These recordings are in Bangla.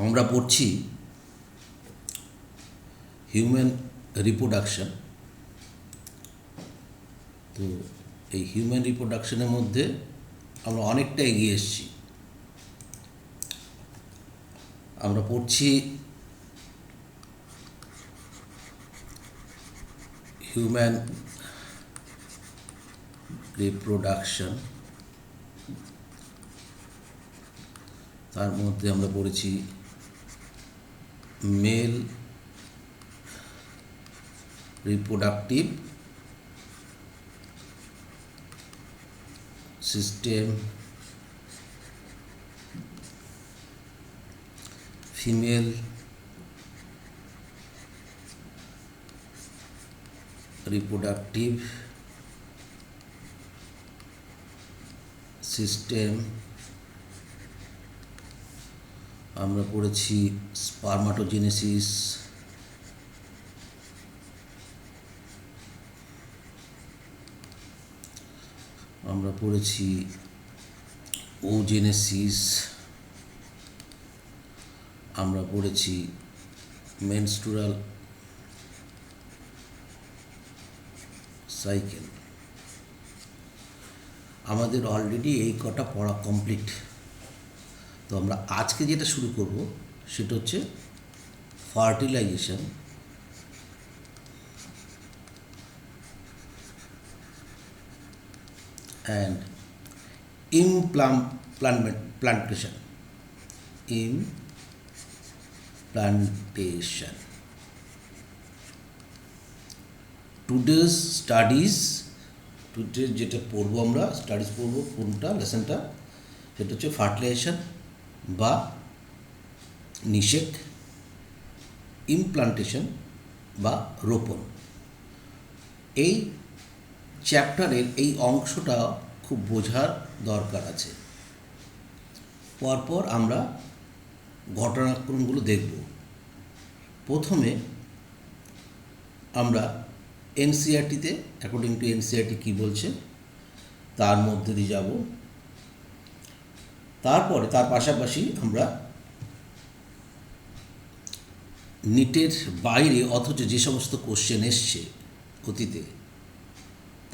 আমরা পড়ছি হিউম্যান রিপ্রোডাকশন। তো এই হিউম্যান রিপ্রোডাকশনের মধ্যে আমরা অনেকটা এগিয়ে এসেছি। আমরা পড়ছি হিউম্যান রিপ্রোডাকশন, তার মধ্যে আমরা পড়েছি mail reproductive system, female reproductive system, আমরা পড়েছি স্পারমাটোজেনেসিস, আমরা পড়েছি ওজেনেসিস, আমরা পড়েছি মেনস্ট্রুয়াল সাইকেল। আমাদের অলরেডি এই কটা পড়া কমপ্লিট। তো আমরা আজকে যেটা শুরু করব সেটা হচ্ছে ফার্টিলাইজেশন অ্যান্ড implantation. টুডেজ যেটা পড়বো আমরা স্টাডিজ পড়বো, কোনটা লেসনটা, সেটা হচ্ছে ফার্টিলাইজেশন বা নিষেক, ইমপ্লান্টেশন বা রোপণ। এই চ্যাপ্টারের এই অংশটা খুব বোঝার দরকার আছে। পরপর আমরা ঘটনাক্রমগুলো দেখব। প্রথমে আমরা এনসিইআরটিতে অ্যাকর্ডিং টু এনসিইআরটি কী বলছে তার মধ্যে দিয়ে যাব। তারপরে তার পাশাপাশি আমরা নিটের বাইরে অথচ যে সমস্ত কোশ্চেন এসছে অতীতে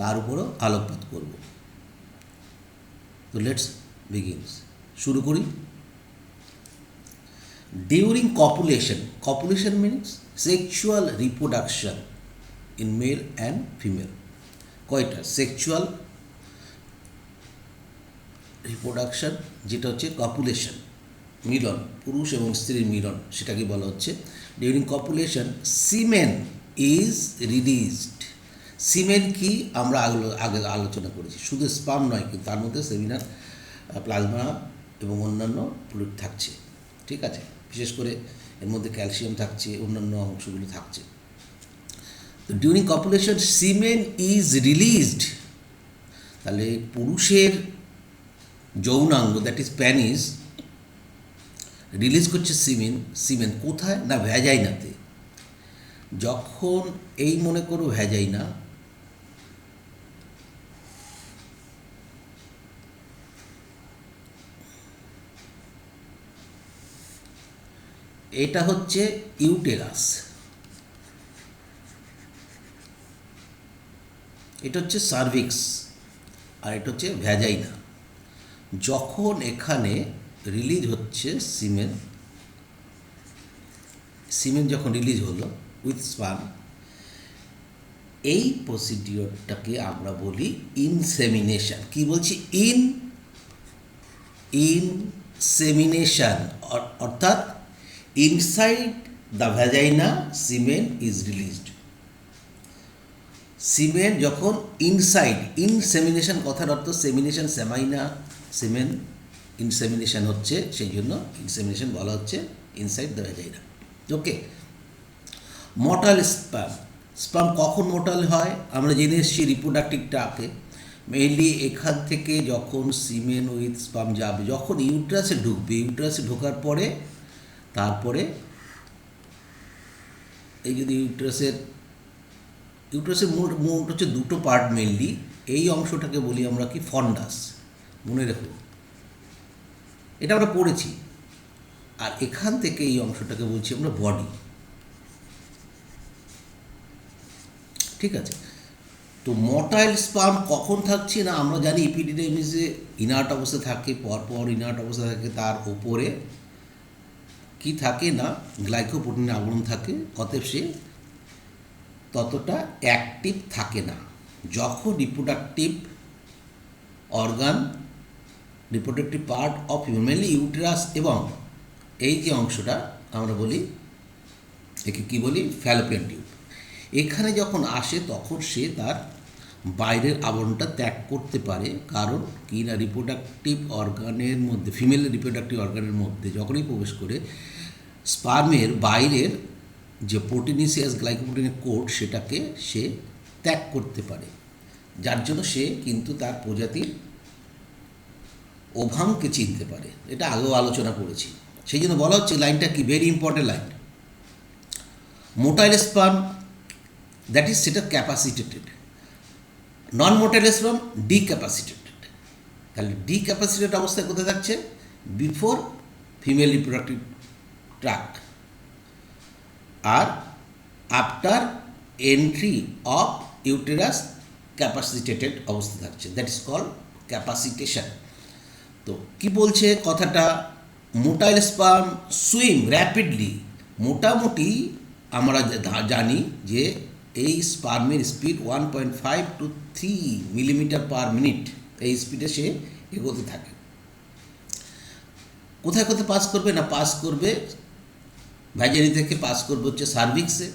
তার উপরও আলোকপাত করব। তো লেটস বিগিনস, শুরু করি। During copulation means sexual reproduction in male and female. কয়টা সেক্সুয়াল রিপ্রোডাকশন, যেটা হচ্ছে কপুলেশন, মিলন, পুরুষ এবং স্ত্রীর মিলন, সেটাকে বলা হচ্ছে ডিউরিং কপুলেশন সিমেন ইজ রিলিজড। সিমেন কি আমরা আগে আলোচনা করেছি, শুধু স্পার্ম নয়, কিন্তু তার মধ্যে সেমিনার, প্লাজমা এবং অন্যান্য ফ্লুইড থাকছে। ঠিক আছে, বিশেষ করে এর মধ্যে ক্যালসিয়াম থাকছে, অন্যান্য অংশগুলো থাকছে। তো ডিউরিং কপুলেশন সিমেন ইজ রিলিজড, তাহলে পুরুষের যৌনাঙ্গ দ্যাট ইজ প্যানিস রিলিজ করছে সিমেন কোথায় না ভ্যাজাইনাতে। যখন এই মনে করো ভ্যাজাইনা, এটা হচ্ছে ইউটেরাস, এটা হচ্ছে সার্ভিক্স, আর এটা হচ্ছে ভ্যাজাইনা। যখন এখানে রিলিজ হচ্ছে সিমেন যখন রিলিজ হলো উইথ স্পার্ম, এই প্রসিডিওরটাকে আমরা বলি ইনসেমিনেশন। কি বলছি? ইনসেমিনেশন, অর্থাৎ inside the vagina semen is released. Semen যখন ইনসাইড, ইনসেমিনেশন কথার অর্থ সেমিনেশন, সেমাইনা, সিমেন, ইনসেমিনেশন হচ্ছে, সেই জন্য ইনসেমিনেশন বলা হচ্ছে inside the vagina. Okay, mortal sperm কখন মর্টাল হয় আমরা জেনে এসেছি রিপ্রোডাক্টিভটাকে। মেইনলি এখান থেকে যখন সিমেন উইথ স্পার্ম যাবে, যখন ইউট্রাসে ঢুকবে, ইউট্রাসে ঢোকার পরে তারপরে এই যদি ইউট্রাসের মোট হচ্ছে দুটো পার্ট মেইনলি। এই অংশটাকে বলি আমরা কি ফন্ডাস, মনে রেখো, এটা আমরা পড়েছি আর এখান থেকে এই অংশটাকে বলছি আমরা বডি। ঠিক আছে, তো মটাইল স্পার্ম কখন থাকছে না আমরা জানি এপিডিডাইমিসে ইনার্ট অবস্থা থাকে, পরপর ইনার্ট অবস্থা থাকে, তার ওপরে কি থাকে না গ্লাইকোপ্রোটিনের আবরণ থাকে, অতএব সে ততটা অ্যাক্টিভ থাকে না। যখন reproductive organ, reproductive part of human, mainly uterus এবং এই যে অংশটা আমরা বলি একে কী বলি, ফ্যালোপিয়ান টিউব, এখানে যখন আসে তখন সে তার বাইরের আবরণটা ত্যাগ করতে পারে। কারণ কি না, রিপ্রোডাক্টিভ অর্গানের মধ্যে, ফিমেল রিপ্রোডাক্টিভ অর্গানের মধ্যে যখনই প্রবেশ করে স্পার্মের বাইরের যে প্রোটিনিসিয়াস গ্লাইকোপ্রোটিনের কোট সেটাকে সে ত্যাগ করতে পারে, যার জন্য সে কিন্তু তার প্রজাতির ওভামকে চিনতে পারে। এটা আগেও আলোচনা করেছি, সেই জন্য বলা হচ্ছে লাইনটা কি very important line. Motile sperm that is সেটা ক্যাপাসিটেটেড, নন মোটাইল স্পার্ম ডিক্যাপাসিটেটেড। তাহলে ডিক্যাপাসিটেড অবস্থায় কোথায় থাকছে, বিফোর ফিমেল রিপ্রোডাক্টিভ ট্র্যাক্ট আর after entry of uterus capacitated অবস্থা থাকছে, দ্যাট ইজ কল্ড ক্যাপাসিটেশন। তো কি বলছে কথাটা, মোটাইল স্পার্ম সুইম র্যাপিডলি, মোটামুটি আমরা জানি যে এই স্পার্মের speed 1.5 to 3 millimetre per minute, এই স্পিডে সে এগোতে থাকে। কোথায় কোথায় পাস করবে না, পাস করবে ভ্যাজানি থেকে, পাস করবে হচ্ছে সার্ভিক্সে,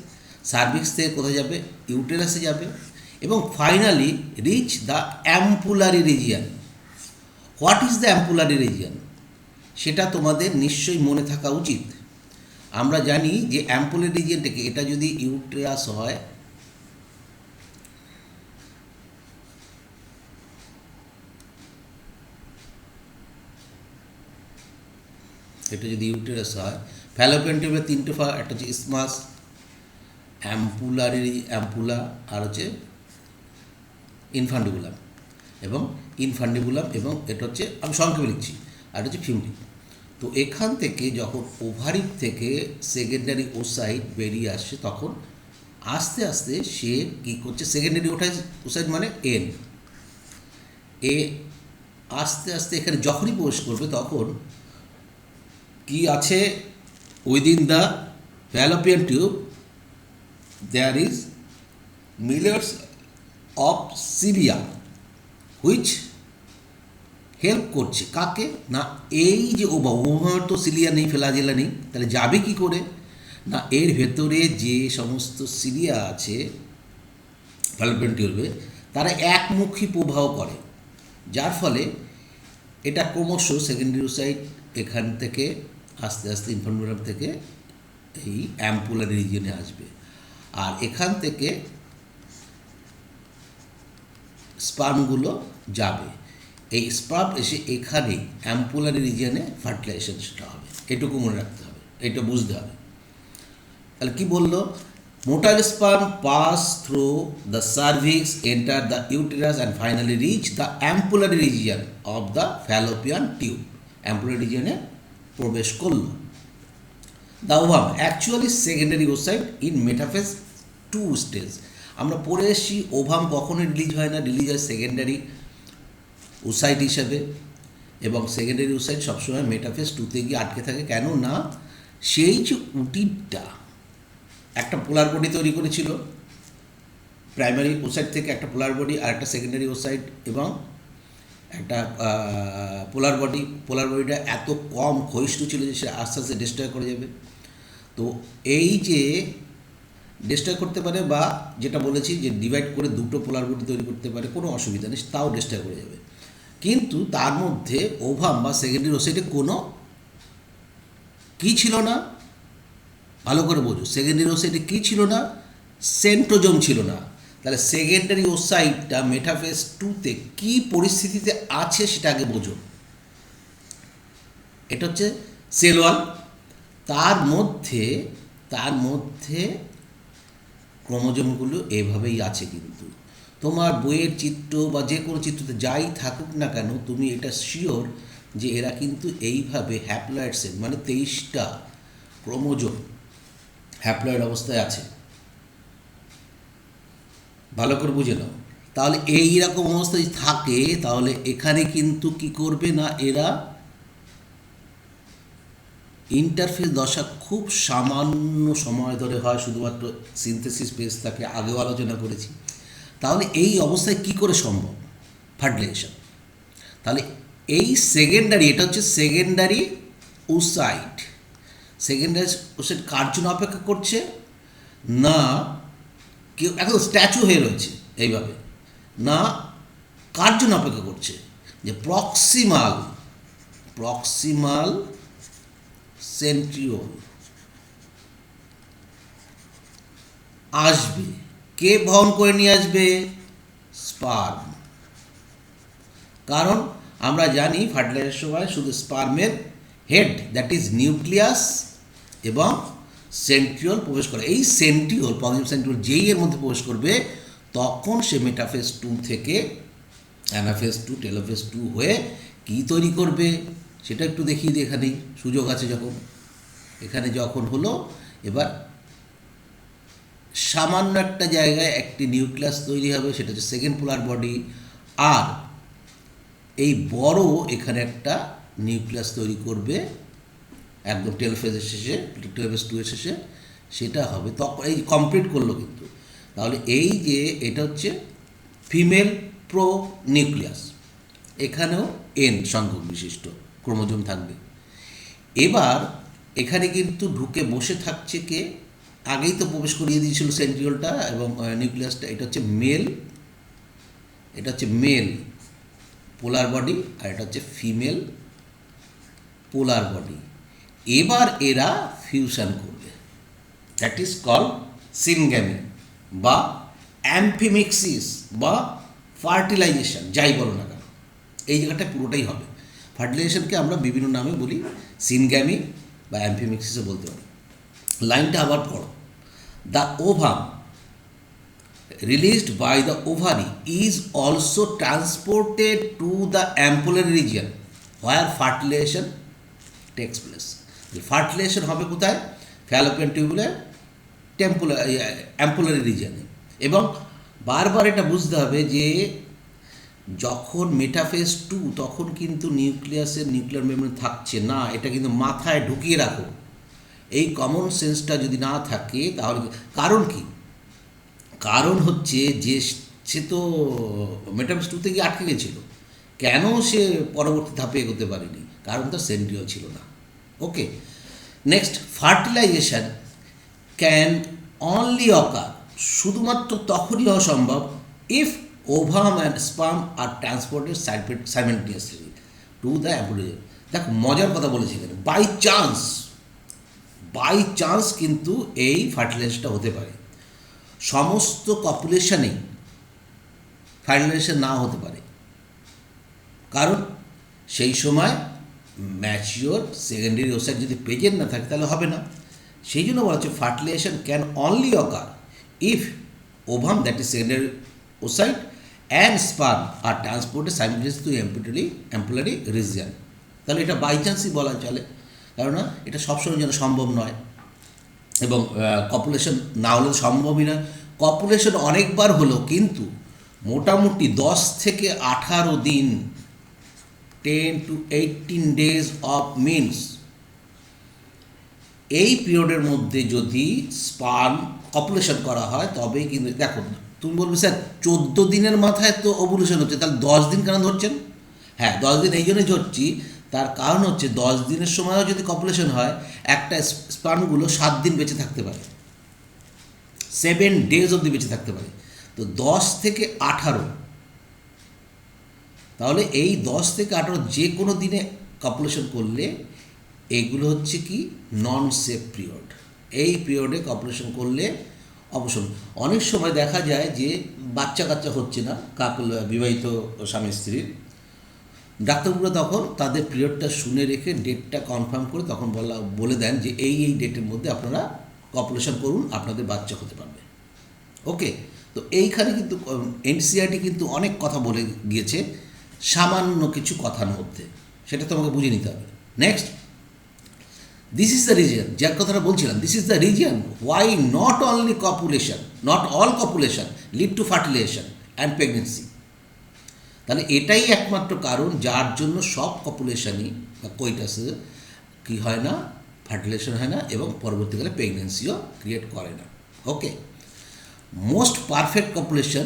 সার্ভিক্স থেকে কোথায় যাবে, ইউটেরাসে যাবে, এবং finally reach the ampullary region. What is the ampullary region, সেটা তোমাদের নিশ্চয়ই মনে থাকা উচিত। আমরা জানি যে অ্যাম্পুলারি রিজিয়ানটাকে, এটা যদি ইউটেরাস হয়, এটা যদি ইউটেরাস হয়, ফ্যালোপিয়ান টিউবের তিনটে ভাগ, একটা হচ্ছে ইসমাস, অ্যাম্পুলা আর হচ্ছে ইনফান্ডিবুলাম এবং এটা হচ্ছে, আমি সংক্ষেপে লিখছি, আর হচ্ছে ফিউনিক। তো এখান থেকে যখন ওভারির থেকে সেকেন্ডারি ওসাইট বেরিয়ে আসছে, তখন আস্তে আস্তে সে কী করছে, সেকেন্ডারি ওসাইট মানে এ আস্তে আস্তে এখানে যখনই প্রবেশ করবে তখন কি আছে, within the fallopian tube there is millions of cilia which help করছে কাকে না, এই যে ওভার তো সিলিয়া নেই, ফ্ল্যাজেলা নেই, তাহলে যাবে কি করে না, এর ভেতরে যে সমস্ত সিলিয়া আছে ফ্যালোপিয়ান টিউবে, তারা একমুখী প্রবাহ করে, যার ফলে এটা ক্রমশ সেকেন্ডারি ওসাইট এখান থেকে আস্তে আস্তে ইনফান্ডিবুলাম থেকে এই অ্যাম্পুলারি রিজিয়নে আসবে, আর এখান থেকে স্পার্মগুলো যাবে। এই স্পার্ম এসে এখানে অ্যাম্পুলারি রিজিয়নে ফার্টিলাইজেশন সেটা হবে, এটুকু মনে রাখতে হবে, এটা বুঝতে হবে। তাহলে কী বললো, motile sperm pass through the cervix, enter the uterus and finally reach the ampullary region of the fallopian tube, ampullary রিজিয়নে প্রবেশ করল। The ovum actually secondary oocyte in metaphase 2 stage. আমরা পড়ে এসেছি ওভাম কখনোই রিলিজ হয় না, রিলিজ হয় সেকেন্ডারি ওসাইট হিসাবে, এবং সেকেন্ডারি ওসাইট সবসময় মেটাফেজ 2তে গিয়ে আটকে থাকে। কেন না, সেই যে উটিনটা একটা পোলার বডি তৈরি করেছিল, প্রাইমারি ওসাইট থেকে একটা পোলার বডি আর একটা সেকেন্ডারি ওসাইট, এবং একটা পোলার বডিটা এত কম ক্ষয়িষ্ণু ছিল যে সে আস্তে আস্তে ডিস্ট্রয় করে যাবে। তো এই যে ডিস্ট্রয় করতে পারে, বা যেটা বলেছি যে ডিভাইড করে দুটো পোলার বডি তৈরি করতে পারে, কোনো অসুবিধা নেই, তাও ডিস্ট্রয় করে যাবে। কিন্তু তার মধ্যে ওভাম বা সেকেন্ডারি ওসাইটে কোনো কী ছিল না, ভালো করে বোঝো, সেকেন্ডারি ওসাইটে কী ছিল না, সেন্ট্রোজোম ছিল না। তাহলে সেকেন্ডারি ওসাইটটা মেটাফেজ 2তে কী পরিস্থিতিতে আছে সেটা আগে বোঝো। এটা হচ্ছে সেল ওয়াল, তার মধ্যে ক্রোমোজোমগুলো এভাবেই আছে। কিন্তু তোমার বইয়ের চিত্র বা যে কোনো চিত্রতে যাই থাকুক না কেন, তুমি এটা শিওর যে এরা কিন্তু এইভাবে হ্যাপ্লয়েড সেট মানে 23টা ক্রোমোজোম হ্যাপ্লয়েড অবস্থায় আছে। ভালো করে বুঝে নাও। তাহলে এই রকম অবস্থায় থাকে, তাহলে এখানে কিন্তু কি করবে না, এরা ইন্টারফেস দশা খুব সামান্য সময় ধরে হয়, শুধুমাত্র সিনথেসিস পেজ থাকে, আগেও আলোচনা করেছি। তাহলে এই অবস্থায় কি করে সম্ভব ফার্টিলাইজেশন? তাহলে এই সেকেন্ডারি, এটা হচ্ছে সেকেন্ডারি ওসাইট। সেকেন্ডারি ওসাইট কার জন্য অপেক্ষা করছে না, কেউ একদম স্ট্যাচু হয়ে রয়েছে এইভাবে, না কার জন্য অপেক্ষা করছে, যে প্রক্সিমাল সেন্ট্রিওল আসবে। কে বহন করে নিয়ে আসবে? স্পার্ম। কারণ আমরা জানি ফার্টিলাইজেশন সময় শুধু স্পার্মের হেড, দ্যাট ইজ নিউক্লিয়াস এবং সেন্ট্রিওল প্রবেশ করে। এই সেন্ট্রিওল, প্রক্সিমাল সেন্ট্রিওল যেই এর মধ্যে প্রবেশ করবে, তখন সে মেটাফেজ 2 থেকে অ্যানাফেজ 2, টেলোফেজ 2 হয়ে কী তৈরি করবে সেটা একটু দেখিয়ে দিই। এখানেই সুযোগ আছে, এখানে যখন হলো, এবার সামান্য একটা জায়গায় একটি নিউক্লিয়াস তৈরি হবে, সেটা হচ্ছে সেকেন্ড পোলার বডি। আর এই বড় এখানে একটা নিউক্লিয়াস তৈরি করবে একদম টেলোফেজের শেষে, টেলোফেজ 2 এর শেষে, সেটা হবে তখন। এই কমপ্লিট করলো কিন্তু। তাহলে এই যে এটা হচ্ছে ফিমেল প্রো নিউক্লিয়াস, এখানেও এন সংখ্যক বিশিষ্ট ক্রোমোজোম থাকবে। এবার এখানে কিন্তু ঢুকে বসে থাকছে কে? আগেই তো প্রবেশ করিয়ে দিয়েছিল সেন্ট্রিওলটা এবং নিউক্লিয়াসটা। এটা হচ্ছে মেল পোলার বডি, আর এটা হচ্ছে ফিমেল পোলার বডি। এবার এরা ফিউশন করবে, দ্যাট ইজ কল্ড সিনগ্যামি বা অ্যাম্ফিমিক্সিস বা ফার্টিলাইজেশন, যাই বলো না কেন, এই জায়গাটা পুরোটাই হবে। ফার্টিলাইজেশনকে আমরা বিভিন্ন নামে বলি, সিনগ্যামি বা অ্যাম্ফিমিক্সিসও বলতে পারি। লাইনটা আবার পড়ো। The ovum released by the ovary is also transported to the ampullary region where fertilization takes place. Fertilization হবে কোথায়? ফ্যালোপিয়ান টিউবুলার অ্যাম্পুলারি রিজিয়নে। এবং বারবার এটা বুঝতে হবে যে যখন মেটাফেজ 2, তখন কিন্তু নিউক্লিয়ার মেমব্রেন থাকছে না, এটা কিন্তু মাথায় ঢুকিয়ে রাখো। এই কমন সেন্সটা যদি না থাকে তাহলে কারণ কি? কারণ হচ্ছে যে সে তো মেটাফেজ 2 থেকে আটকে গেছিল, কেন সে পরবর্তী ধাপে এগোতে পারেনি? কারণ তার সেন্ট্রিওল ছিল না। Okay, next, fertilization can only occur, শুধুমাত্র তখনই হওয়া সম্ভব if ovum and sperm are transported simultaneously to the ampullary. দেখ মজার কথা বলেছি এখানে, বাই চান্স কিন্তু এই ফার্টিলাইজেশনটা হতে পারে। সমস্ত পপুলেশনেই ফার্টিলাইজেশন না হতে পারে, কারণ সেই সময় ম্যাচিওর সেকেন্ডারি ওসাইট যদি প্রেজেন্ট না থাকে তাহলে হবে না। সেই জন্য বলা হচ্ছে fertilization can only occur if ovum, that is secondary oocyte, and sperm are transported simultaneously to ampullary region. তাহলে এটা বাই চান্সই বলা চলে, কেননা এটা সবসময় যেন সম্ভব নয়, এবং কপুলেশন না হলে সম্ভবই না। কপুলেশন অনেকবার হলো, কিন্তু মোটামুটি 10 থেকে 18 দিন, 10 to 18 days অফ মিনস, এই পিরিয়ডের মধ্যে যদি স্পার্ম কপুলেশন করা হয় তবেই কিন্তু। দেখো তুমি বলবে স্যার 14 দিনের মাথায় তো ওভুলেশন হচ্ছে, তাহলে 10 দিন কেন ধরছেন? হ্যাঁ, 10 দিন এই জন্যই ধরছি, তার কারণ হচ্ছে 10 দিনের সময়ও যদি কপুলেশন হয়, একটা স্পার্মগুলো 7 দিন বেঁচে থাকতে পারে, 7 days অবধি বেঁচে থাকতে পারে। তো 10 থেকে 18, তাহলে এই 10 থেকে 18 যে কোনো দিনে কপুলেশন করলে এগুলো হচ্ছে কি নন সেফ পিরিয়ড। এই পিরিয়ডে কপুলেশন করলে অবশ্যই অনেক সময় দেখা যায় যে বাচ্চা কাচ্চা হচ্ছে না বিবাহিত স্বামী স্ত্রীর, ডাক্তারবাবুরা তখন তাদের পিরিয়ডটা শুনে রেখে ডেটটা কনফার্ম করে তখন বলে দেন যে এই ডেটের মধ্যে আপনারা কপুলেশন করুন, আপনাদের বাচ্চা হতে পারবে। ওকে, তো এইখানে কিন্তু এনসিআরটি কিন্তু অনেক কথা বলে গিয়েছে সামান্য কিছু কথার মধ্যে। সেটা তোমাকে বুঝে নিতে হবে। Next, this is the reason, যার কথাটা বলছিলাম, this is the reason why not only copulation, not all copulation lead to fertilization and pregnancy. তাহলে এটাই একমাত্র কারণ যার জন্য সব পপুলেশনই বা কোইটাসে কী হয় না, ফার্টিলাইজেশন হয় না এবং পরবর্তীকালে প্রেগনেন্সিও ক্রিয়েট করে না। Okay, most perfect population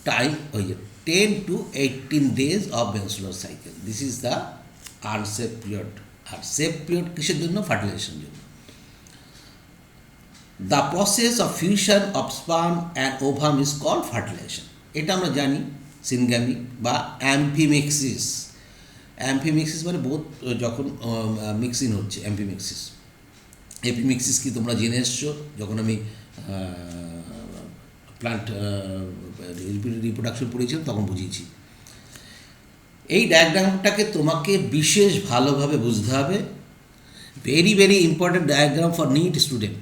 time ওই যে 10 to 18 days of menstrual cycle, this is the unsafe period. আর সেফ পিরিয়ড কিসের জন্য? ফার্টিলাইজেশন জন্য। The process of fusion of sperm and ovum is called fertilisation. এটা আমরা জানি, সিনগ্যামি বা অ্যাম্ফিমিক্সিস। অ্যাম্ফিমিক্সিস মানে বোধ যখন মিক্সিং হচ্ছে, অ্যাম্ফিমিক্সিস। এপিমিক্সিস কি তোমরা জেনে এসছো যখন আমি প্লান্ট রিপ্রোডাকশন পড়িয়েছিলাম তখন বুঝিয়েছি। এই ডায়াগ্রামটাকে তোমাকে বিশেষ ভালোভাবে বুঝতে হবে। Very very important diagram for NEET student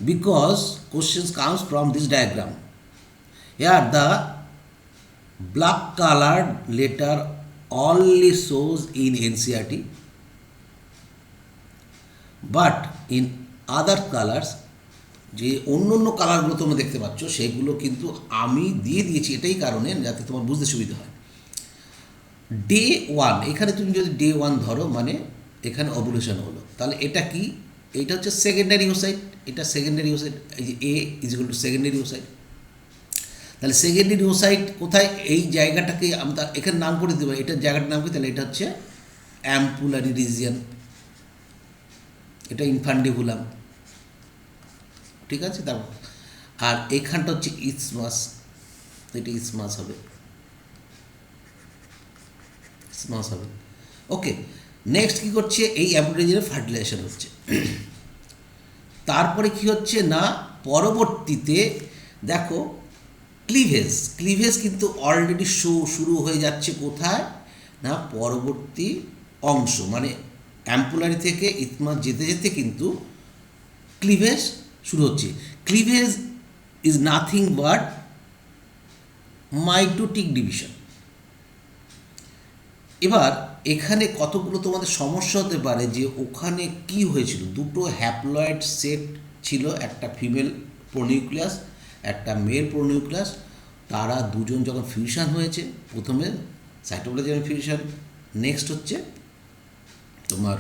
because questions comes from this diagram. Here the black colored letter only shows in NCERT, but in other colors যে অন্য অন্য কালারগুলো তোমরা দেখতে পাচ্ছ সেগুলো কিন্তু আমি দিয়ে দিয়েছি এটাই কারণে যাতে তোমার বুঝতে সুবিধা হয়। ডে 1, এখানে তুমি যদি ডে 1 ধরো মানে এখানে ওভুলেশন হলো, তাহলে এটা কি? এটা হচ্ছে সেকেন্ডারি ওসাইট, এটা সেকেন্ডারি ওসাইট, এই যে A is equal to secondary oocyte. তাহলে সেকেন্ডারি ওসাইট কোথায়? এই জায়গাটাকে আমরা এখানে নাম করে দেবো, এটার জায়গাটার নাম কি? তাহলে এটা হচ্ছে অ্যাম্পুলারি রিজিয়ন, এটা ইনফান্ডিবুলাম, ঠিক আছে। তারপর আর এখানটা হচ্ছে ইসমাস, এটা ইসমাস হবে, ইসমাস হবে। ওকে, নেক্সট কী করছে? এই অ্যাম্পুলারি রিজিয়নে ফার্টিলাইজেশন হচ্ছে। তারপরে কি হচ্ছে না, পরবর্তীতে দেখো ক্লিভেজ, ক্লিভেজ কিন্তু অলরেডি শুরু হয়ে যাচ্ছে কোথায় না, পরবর্তী অংশ মানে অ্যাম্পুলারি থেকে ইসমাস যেতে যেতে কিন্তু ক্লিভেজ শুরু হচ্ছে। Cleavage is nothing but mitotic division. এবার এখানে কতগুলো তোমাদের সমস্যা হতে পারে যে ওখানে কি হয়েছিল, দুটো হ্যাপ্লয়েড সেট ছিল, একটা ফিমেল প্রোনিউক্লিয়াস একটা মেল প্রোনিউক্লিয়াস, তারা দুজন যখন ফিউশন হয়েছে, প্রথমে সাইটোপ্লাজমের ফিউশন, নেক্সট হচ্ছে তোমার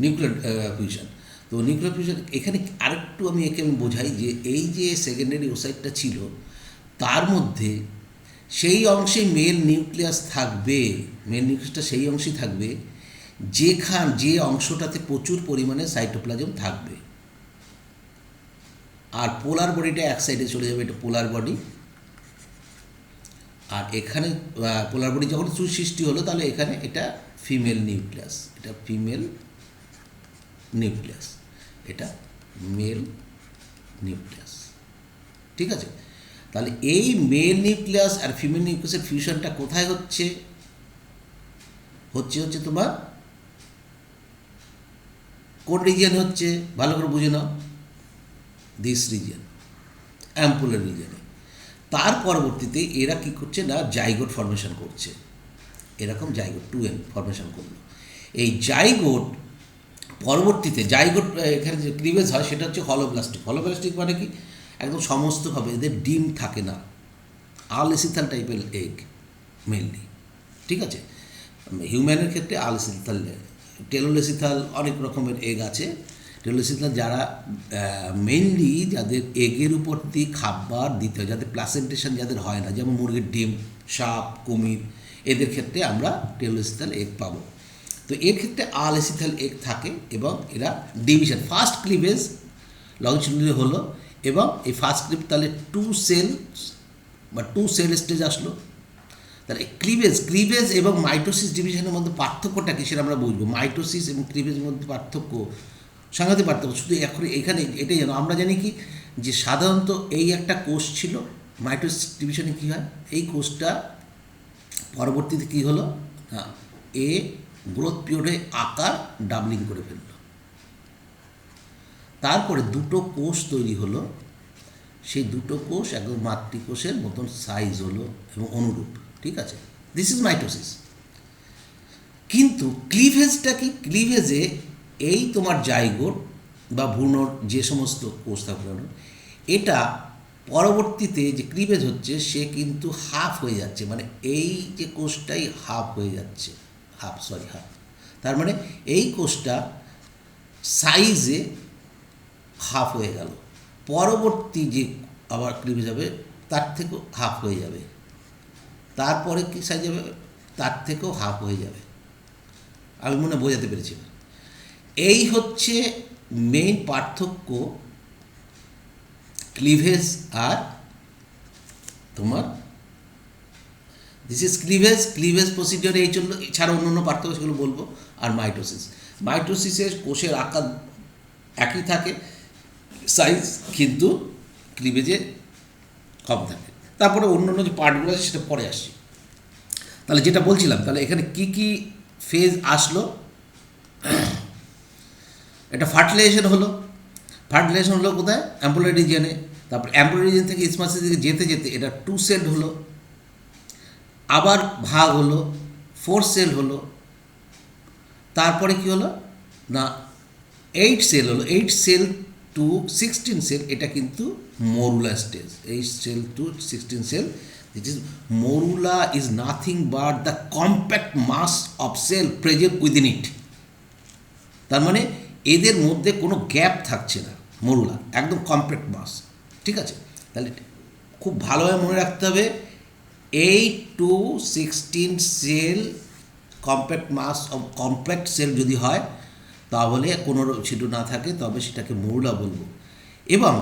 নিউক্লিয়ার ফিউশন। তো নিউক্লিয়ার ফিউশন এখানে আরেকটু আমি বোঝাই যে এই যে সেকেন্ডারি ওসাইটটা ছিল তার মধ্যে সেই অংশে মেল নিউক্লিয়াস থাকবে, মেল নিউক্লিয়াসটা সেই অংশেই থাকবে যে অংশটাতে প্রচুর পরিমাণে সাইটোপ্লাজম থাকবে, আর পোলার বডিটা এক সাইডে চলে যাবে, এটা পোলার বডি। আর এখানে পোলার বডি যখন সৃষ্টি হলো তাহলে এখানে এটা ফিমেল নিউক্লিয়াস, এটা ফিমেল নিউক্লিয়াস, এটা মেল নিউক্লিয়াস, ঠিক আছে। তাহলে এই মেল নিউক্লিয়াস আর ফিমেল নিউক্লিয়াসের ফিউশনটা কোথায় হচ্ছে? হচ্ছে তোমার কোন রিজিয়নে হচ্ছে? ভালো করে বুঝে নাও, দিস রিজিয়ন, অ্যাম্পুলার রিজিয়নে। তার পরবর্তীতে এরা কী করছে না, জাইগোট ফর্মেশন করছে, এরকম জাইগোট 2n ফর্মেশন করলো। এই জাইগোট পরবর্তীতে জাইগোট এখানে যে ক্লিভেজ হয় সেটা হচ্ছে হলোপ্লাস্টিক। হলোপ্লাস্টিক মানে কি? একদম সমস্তভাবে এদের ডিম থাকে না, আলএসিথাল টাইপের এগ মেনলি, ঠিক আছে। হিউম্যানের ক্ষেত্রে আলএসিথাল, টেলোলেসিথাল অনেক রকমের এগ আছে। টেলোলেসিথাল যারা মেনলি যাদের এগের উপর দিয়ে খাবার দিতে হয়, যাদের প্লাসেন্টেশন যাদের হয় না, যেমন মুরগির ডিম, সাপ, কুমির, এদের ক্ষেত্রে আমরা টেলোলেসিথাল এগ পাবো। তো এর ক্ষেত্রে আলএসিথাল এগ থাকে এবং এরা ডিভিশন, ফার্স্ট ক্লিভেজ লংজিটিউডালি হলো এবং এই ফার্স্ট ক্লিভ তাহলে 2 সেল বা 2 সেল স্টেজ আসলো। তাহলে ক্লিভেজ এবং মাইটোসিস ডিভিশনের মধ্যে পার্থক্যটা কি সেটা আমরা বুঝবো। মাইটোসিস এবং ক্লিভেজের মধ্যে পার্থক্য, সাংঘাতিক পার্থক্য। শুধু এখন এখানে এটাই জানো, আমরা জানি কি যে সাধারণত এই একটা কোষ ছিল, মাইটোসিস ডিভিশনে কী হয়, এই কোষটা পরবর্তীতে কী হলো না, এ গ্রোথ পিরিয়ডে আকার ডাবলিং করে ফেলল, তারপরে দুটো কোষ তৈরি হলো, সেই দুটো কোষ একদম মাতৃকোষের মতন সাইজ হলো এবং অনুরূপ, ঠিক আছে। This is mitosis. কিন্তু ক্লিভেজটা কি? ক্লিভেজে এই তোমার জাইগোট বা ভ্রূণর যে সমস্ত কোষ থাকে এটা পরবর্তীতে যে ক্লিভেজ হচ্ছে সে কিন্তু হাফ হয়ে যাচ্ছে, মানে এই যে কোষটাই হাফ হয়ে যাচ্ছে, হাফ। তার মানে এই কোষটা সাইজে হাফ হয়ে গেল, পরবর্তী যে আবার ক্লিভেজ হবে তার থেকেও হাফ হয়ে যাবে, তারপরে কি সাইজ হবে তার থেকেও হাফ হয়ে যাবে। আমি মনে বোঝাতে পেরেছি। এই হচ্ছে মেইন পার্থক্য ক্লিভেজ আর তোমার দিস ইজ ক্লিভেজ প্রসিডিওর এই জন্য, এছাড়া অন্য অন্য পার্থক্য সেগুলো বলবো। আর মাইটোসিসের কোষের আকার একই থাকে, সাইজ কিন্তু ক্লিভেজে কম থাকে। তারপরে অন্য অন্য যে পার্টগুলো আছে সেটা পরে আসছি। তাহলে যেটা বলছিলাম, তাহলে এখানে কি কি ফেজ আসলো, এটা ফার্টিলাইজেশন হলো কোথায়? অ্যাম্পুলার রিজিয়নে। তারপর অ্যাম্পুলার রিজিয়ন থেকে ইসমাসের দিকে যেতে যেতে এটা 2 সেল হলো, আবার ভাগ হলো, 4 সেল হলো, তারপরে কি হলো না 8 সেল হলো। 8 সেল টু 16 সেল, এটা কিন্তু morula stage. 8 cell to 16 cell, this is morula is nothing but the compact mass of cell present within it. তার মানে এদের মধ্যে কোনো গ্যাপ থাকছে না, মরুলা একদম কম্প্যাক্ট মাস। ঠিক আছে, তাহলে খুব ভালোভাবে মনে রাখতে হবে 8 to 16 cell compact mass of compact cell যদি হয় তাহলে কোনো ছিদ্র না থাকে তবে সেটাকে মরুলা বলবো। এবং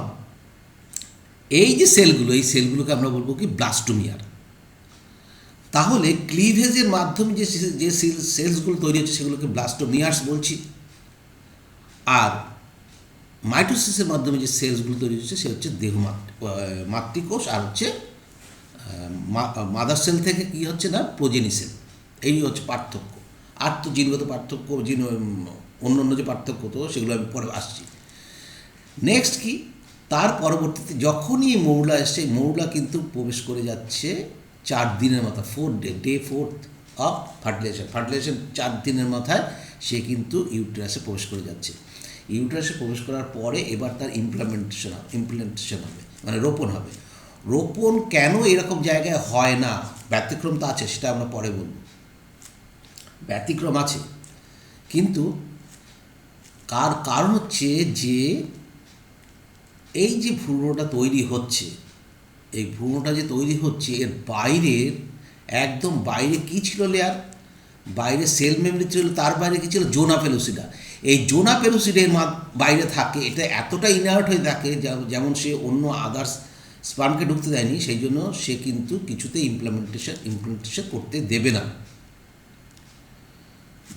এই যে সেলগুলো, এই সেলগুলোকে আমরা বলবো কি ব্লাস্টোমিয়ার। তাহলে ক্লিভেজের মাধ্যমে যে যে সেলসগুলো তৈরি হচ্ছে সেগুলোকে ব্লাস্টোমিয়ার্স বলছি, আর মাইটোসিসের মাধ্যমে যে সেলসগুলো তৈরি হচ্ছে সে হচ্ছে মাতৃকোষ, আর হচ্ছে মাদার সেল থেকে কি হচ্ছে না প্রোজেনি সেল। এই হচ্ছে পার্থক্য। আর তো জিনগত পার্থক্য, অন্য অন্য যে পার্থক্য তো সেগুলো আমি পরে আসছি। নেক্সট কি, তার পরবর্তীতে যখনই মৌলা এসছে, মৌলা কিন্তু প্রবেশ করে যাচ্ছে 4 দিনের মাথায়, 4 ডে 4th অফ ফার্টিলাইজেশন 4 দিনের মাথায় সে কিন্তু ইউটেরাসে প্রবেশ করে যাচ্ছে। ইউটেরাসে প্রবেশ করার পরে এবার তার ইমপ্লান্টেশন হবে, মানে রোপণ হবে। রোপণ কেন এরকম জায়গায় হয় না, ব্যতিক্রম তো আছে, সেটা আমরা পরে বলব। ব্যতিক্রম আছে, কিন্তু কারণ হচ্ছে যে এই যে ভ্রূণটা তৈরি হচ্ছে, এই ভ্রূণটা যে তৈরি হচ্ছে এর বাইরের একদম বাইরে কী ছিল লেয়ার, বাইরে সেল মেমরি ছিল, তার বাইরে কী ছিল জোনা পেলুসিডা। এই জোনা পেলুসিডের বাইরে থাকে, এটা এতটা ইনার্ট হয়ে থাকে যেমন সে অন্য আদার্স স্পার্মকে ঢুকতে দেয়নি, সেই জন্য সে কিন্তু কিছুতে ইমপ্লান্টেশন করতে দেবে না।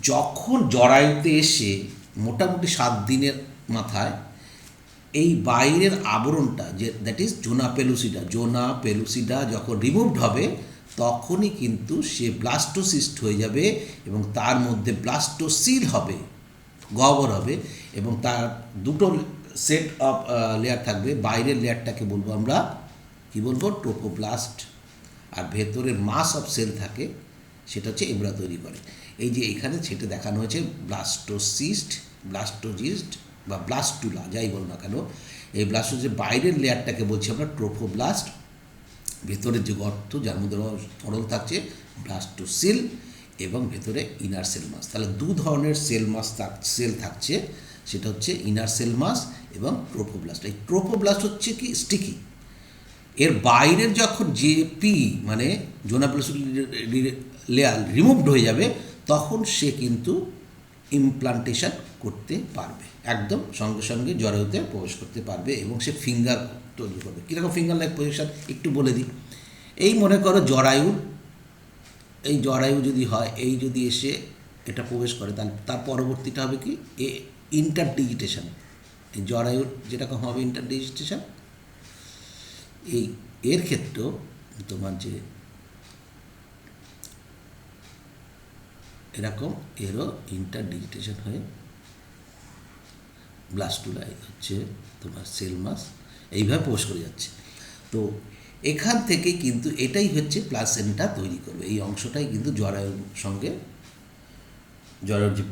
যখন জরায়ুতে এসে মোটামুটি 7 দিনের মাথায় এই বাইরের আবরণটা যে দ্যাট ইজ জোনা পেলুসিডা যখন রিমুভড হবে তখনই কিন্তু সে ব্লাস্টোসিস্ট হয়ে যাবে এবং তার মধ্যে ব্লাস্টোসিল হবে, গহ্বর হবে, এবং তার দুটো সেট অফ লেয়ার থাকবে। বাইরের লেয়ারটাকে বলবো আমরা কী বলবো, ট্রোপোপ্লাস্ট, আর ভেতরের মাস অফ সেল থাকে সেটা হচ্ছে এমব্রা তৈরি করে। এই যে এখানে সেটা দেখানো হয়েছে ব্লাস্টোজিস্ট বা ব্লাস্টুলা, যাই বল না কেন, এই ব্লাস্টোজিস্টের বাইরের লেয়ারটাকে বলছি আমরা ট্রোফোব্লাস্ট, ভেতরের যে গর্ত যার মধ্যে তরল থাকছে ব্লাস্টোসিল, এবং ভেতরে ইনার সেল মাস। তাহলে 2 ধরনের সেল থাকছে, সেটা হচ্ছে ইনার সেল মাস এবং ট্রোফোব্লাস্ট। এই ট্রোফোব্লাস্ট হচ্ছে কি স্টিকি, এর বাইরের যখন জেপি মানে জোনা পেলুসিড লেয়ার রিমুভড হয়ে যাবে তখন সে কিন্তু ইমপ্লান্টেশন করতে পারবে, একদম সঙ্গে সঙ্গে জরায়ুতে প্রবেশ করতে পারবে এবং সে ফিঙ্গার তৈরি করবে। কীরকম ফিঙ্গার লাইক পজিশন একটু বলে দিই। এই মনে করো জরায়ু যদি হয়, এই যদি এসে এটা প্রবেশ করে তাহলে তার পরবর্তীটা হবে কি ইন্টারডিজিটেশন। এই জরায়ুর যেরকম হবে ইন্টারডিজিটেশন, এর ক্ষেত্রেও তোমার যে এরকম এরও ইন্টারডিজিটেশন হয়ে ব্লাস্টুলা হচ্ছে তোমার সেল মাস এইভাবে প্রবেশ করে যাচ্ছে। তো এখান থেকে কিন্তু এটাই হচ্ছে প্লাসেন্টা তৈরি করবে, এই অংশটাই কিন্তু জরায়ুর সঙ্গে, জরায়ুর যে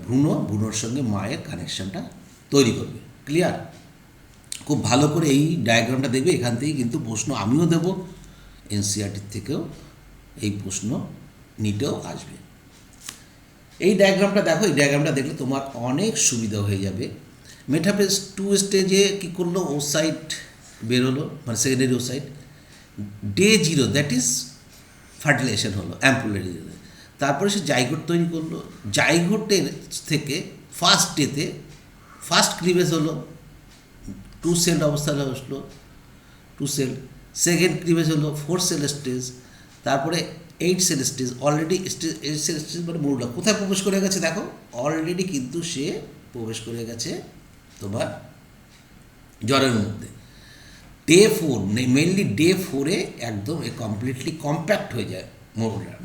ভ্রূণর সঙ্গে মায়ের কানেকশানটা তৈরি করবে। ক্লিয়ার? খুব ভালো করে এই ডায়াগ্রামটা দেখবে, এখান থেকেই কিন্তু প্রশ্ন আমিও দেবো, এনসিইআরটির থেকেও এই প্রশ্ন নিটেও আসবে। এই ডায়াগ্রামটা দেখো, এই ডায়াগ্রামটা দেখলে তোমার অনেক সুবিধা হয়ে যাবে। মেটাফেজ 2 স্টেজে কী করলো, ওসাইট বেরোলো, মানে secondary oocyte. Day 0 that is fertilisation হলো অ্যাম্পুলারি। তারপরে সে জাইগোট তৈরি করলো, জাইগোটের থেকে ফার্স্ট ডেতে ফার্স্ট ক্লিভেজ হলো, 2 সেল অবস্থায় আসলো, 2 সেল। সেকেন্ড ক্লিভেজ হলো 4 সেল স্টেজ, তারপরে 8 cell stage. Already 8 cell stage মানে মরুলা কোথায় প্রবেশ করে গেছে দেখো, অলরেডি কিন্তু সে প্রবেশ করে গেছে তোমার জ্বরের মধ্যে। ডে 4 মেনলি ডে 4-এ একদম কমপ্লিটলি কম্প্যাক্ট হয়ে যায়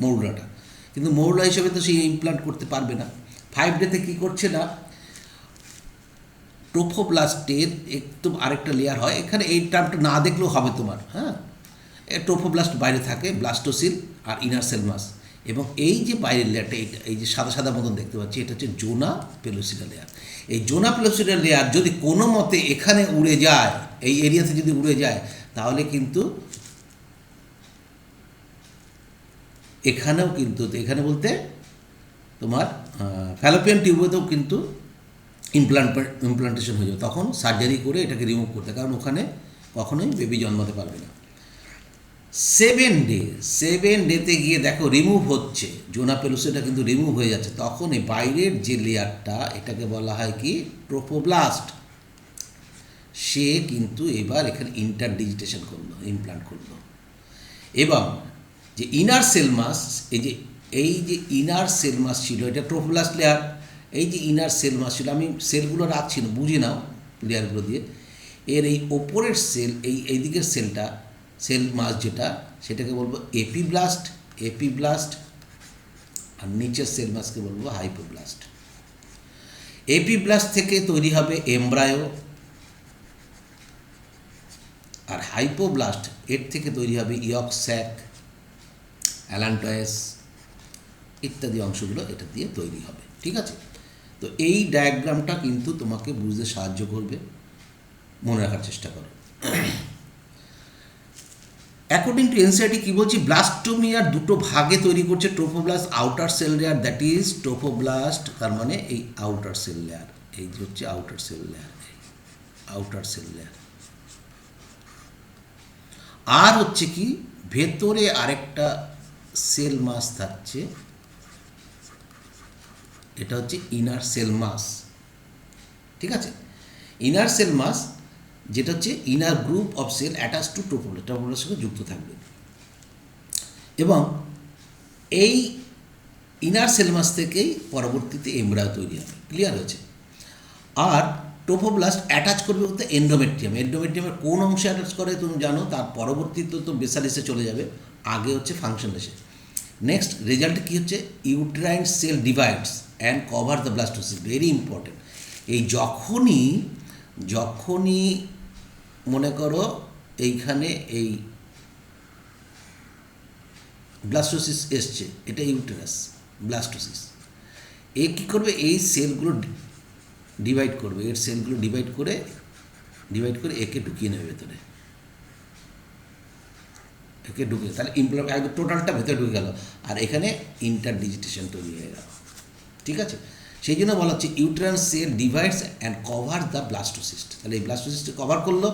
মরুলাটা, কিন্তু মরুলা হিসেবে তো সে ইমপ্লান্ট করতে পারবে না। 5 ডেতে কী করছে না, ট্রোফোব্লাস্টের একদম আরেকটা লেয়ার হয়, এখানে এই টার্মটা না দেখলেও হবে তোমার, হ্যাঁ। ট্রোফোব্লাস্ট বাইরে থাকে, ব্লাস্টোসিল আর ইনার সেল মাস, এবং এই যে বাইরের লেয়ারটা, এই যে সাদা সাদা মতন দেখতে পাচ্ছি, এটা হচ্ছে জোনা পেলোসিডা লেয়ার। এই জোনা পেলোসিডা লেয়ার যদি কোনো মতে এখানে উড়ে যায়, এই এরিয়াতে যদি উড়ে যায়, তাহলে কিন্তু এখানেও কিন্তু, এখানে বলতে তোমার ফ্যালোপিয়ান টিউবেতেও কিন্তু ইমপ্লান্টেশন হয়ে যাবে, তখন সার্জারি করে এটাকে রিমুভ করতে, কারণ ওখানে কখনোই বেবি জন্মাতে পারবে না। 7 ডেতে গিয়ে দেখো রিমুভ হচ্ছে, জোনা পেলোসিডা কিন্তু রিমুভ হয়ে যাচ্ছে, তখন এই বাইরের যে লেয়ারটা, এটাকে বলা হয় কি ট্রোফোব্লাস্ট, সে কিন্তু এবার এখানে ইন্টারডিজিটেশন করলো, ইমপ্লান্ট করলো। এবং যে ইনার সেল মাস, এই যে ইনার সেল মাস ছিল, এটা ট্রোফোব্লাস্ট লেয়ার, এই যে ইনার সেল মাস ছিল, আমি সেলগুলো রাখছি না, বুঝে নাও লেয়ারগুলো দিয়ে। এর এই ওপরের সেল, এই দিকের সেলটা, সেল মাস যেটা, সেটাকে বলবো এপিব্লাস্ট, আর নিচের সেল মাসকে বলবো হাইপোব্লাস্ট। এপিব্লাস্ট থেকে তৈরি হবে এমব্রায়ো, আর হাইপোব্লাস্ট এর থেকে তৈরি হবে ইয়ক স্যাক, অ্যালান্টয়েস ইত্যাদি অংশগুলো এটা দিয়ে তৈরি হবে। ঠিক আছে? তো এই ডায়াগ্রামটা কিন্তু তোমাকে বুঝতে সাহায্য করবে, মনে রাখার চেষ্টা করো। অ্যাকর্ডিং টু এনসিইআরটি কী বলছি, ব্লাস্টোমিয়ার দুটো ভাগে তৈরি করছে, trophoblast outer cell layer, that is trophoblast, তার মানে এই আউটার সেল লেয়ার, এই যে হচ্ছে আউটার সেল লেয়ার, আর হচ্ছে কি ভেতরে আরেকটা সেল মাস থাকছে, এটা হচ্ছে ইনার সেল মাস। ঠিক আছে? ইনার সেল মাস যেটা হচ্ছে inner group of cell attach to ট্রোফোব্লাস্টের সঙ্গে যুক্ত থাকবে, এবং এই ইনার সেল মাস থেকেই পরবর্তীতে এমব্রায়ো তৈরি হবে। ক্লিয়ার হয়েছে? আর ট্রোফোব্লাস্ট অ্যাটাচ করবে বলতে এন্ডোমেট্রিয়ামের কোন অংশে অ্যাটাচ করে তুমি জানো, তার পরবর্তীতে তো বেসালিসে চলে যাবে, আগে হচ্ছে ফাংশনলেসে। নেক্সট রেজাল্ট কী হচ্ছে, uterine cell divides and cover the blastocyst, very important. এই যখনই মনে করো এইখানে এই ব্লাস্টোসিস এসছে, এটা ইউটেরাস ব্লাস্টোসিস, এ কী করবে, এই সেলগুলো ডিভাইড করবে, এর সেলগুলো ডিভাইড করে একে ঢুকিয়ে নেবে ভেতরে, একে ঢুকে, তাহলে একদম টোটালটা ভেতরে ঢুকে গেল, আর এখানে ইন্টারডিজিটেশন তৈরি হয়ে গেল। ঠিক আছে? সেই জন্য বলা হচ্ছে uterine cell divides and cover the blastocyst, তাহলে এই ব্লাস্টোসিস্টকে কভার করলো।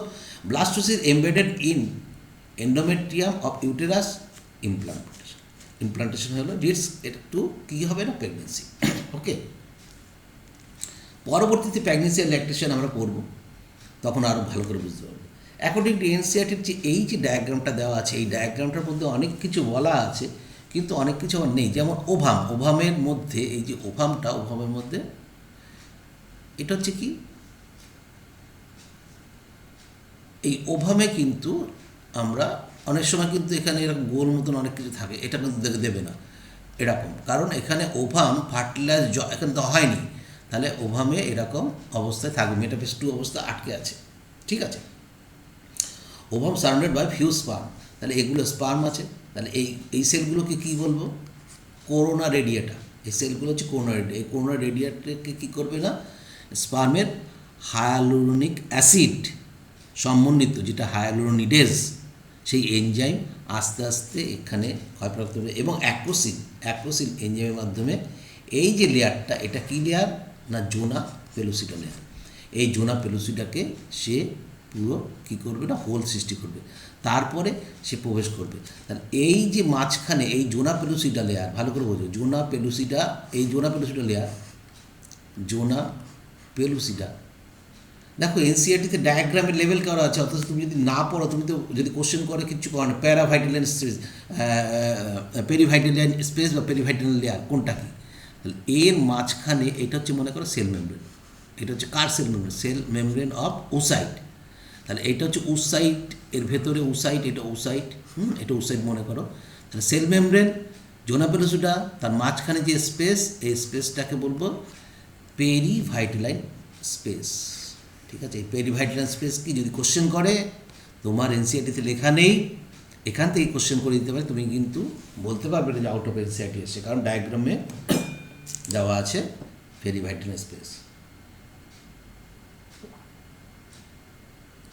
Blastocyst embedded in endometrium of uterus, implantation হলো, ডিটস একটু কী হবে না, প্রেগনেন্সি। ওকে, পরবর্তীতে প্রেগনেন্সি আর ল্যাকটেশন আমরা পড়ব, তখন আরও ভালো করে বুঝতে পারবো। অ্যাকর্ডিং টু এনসিইআরটির যে এই যে ডায়াগ্রামটা দেওয়া আছে, এই ডায়াগ্রামটার মধ্যে অনেক কিছু বলা আছে, কিন্তু অনেক কিছু আবার নেই। যেমন ওভামের মধ্যে, এই যে ওভামের মধ্যে এটা হচ্ছে কি, এই ওভামে কিন্তু আমরা অনেক সময় কিন্তু এখানে এরকম গোল মতন অনেক কিছু থাকে, এটা কিন্তু দেবে না এরকম, কারণ এখানে ওভাম ফার্টিলাইজ এখানে তো হয়নি, তাহলে ওভামে এরকম অবস্থায় থাকবে, মেটাফেজ 2 অবস্থা আটকে আছে। ঠিক আছে? Ovum surrounded by few sperm, তাহলে এগুলো স্পার্ম আছে, তাহলে এই সেলগুলোকে কী বলবো? Corona radiata. এই সেলগুলো হচ্ছে করোনা রেডিয়া। এই করোনা রেডিয়েটাকে কী করবে না, স্পার্মের হায়ালুরোনিক অ্যাসিড সমন্বিত যেটা হায়ালুরোনিডেজ, সেই এনজাইম আস্তে আস্তে এখানে ক্ষয়প্রাপ্ত হবে এবং অ্যাক্রোসিল এনজাইমের মাধ্যমে এই যে লেয়ারটা, এটা কী লেয়ার না, জোনা পেলুসিডা লেয়ার। এই জোনা পেলুসিডাকে সে পুরো কী করবে না, হোল সৃষ্টি করবে, তারপরে সে প্রবেশ করবে। তাহলে এই যে মাঝখানে এই জোনা পেলুসিডা লেয়ার, ভালো করে বোঝো, জোনা পেলুসিডা, এই জোনা পেলুসিডা লেয়ার, জোনা পেলুসিডা, দেখো এনসিআরটিতে ডায়াগ্রামের লেভেল করা আছে, অথচ তুমি যদি না পড়ো, তুমি তো যদি কোশ্চেন করে কিছু করো না, প্যারাভাইটালিয়ান স্পেস, পেরিভাইটালিয়ান স্পেস বা পেরিভাইটালিয়ান লেয়ার কোনটা কী, তাহলে এর মাঝখানে এটা হচ্ছে মনে করো সেল মেমব্রেন। এটা হচ্ছে কার cell membrane? Sell membrane of oocyte. তাহলে এটা হচ্ছে ওসাইট, এর ভেতরে ওসাইট, এটা ওসাইট, এটা ওসাইট মনে করো। তাহলে সেল মেমব্রেন, জোনা পেলুসিডা, তার মাঝখানে যে স্পেস, এই স্পেসটাকে বলবো পেরিভাইটালাইন স্পেস। ঠিক আছে, এই পেরিভাইটালাইন স্পেস কি যদি কোশ্চেন করে, তোমার এনসিআরটিতে লেখা নেই, এখান থেকে কোশ্চেন করে দিতে পারে, তুমি কিন্তু বলতে পারবে না যে আউট অফ এনসিআরটি এসে, কারণ ডায়াগ্রামে দেওয়া আছে পেরিভাইটালাইন স্পেস।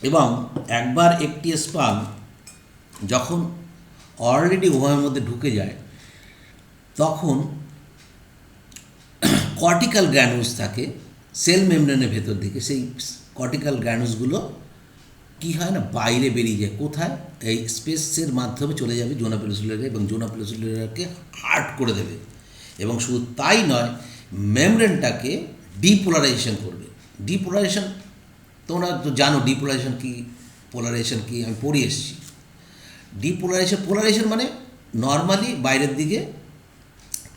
এবং একবার একটি স্পার্ম যখন অলরেডি ওভামের মধ্যে ঢুকে যায়, তখন কর্টিক্যাল গ্র্যানুলস থাকে সেল মেমব্রেনের ভেতর দিকে, সেই কর্টিক্যাল গ্র্যানুলসগুলো কী হয় না, বাইরে বেরিয়ে যায়। কোথায়? এই স্পেসের মাধ্যমে চলে যাবে জোনা পেলুসিডারে এবং জোনা পেলুসিডারকে হার্ড করে দেবে। এবং শুধু তাই নয়, মেমব্রেনটাকে ডিপোলারাইজেশন করবে। ডিপোলারাইজেশন তোমরা তো জানো, ডিপোলারাইজেশন কী, পোলারাইজেশন কী, আমি পড়ে এসেছি। পোলারাইজেশন মানে নর্মালি বাইরের দিকে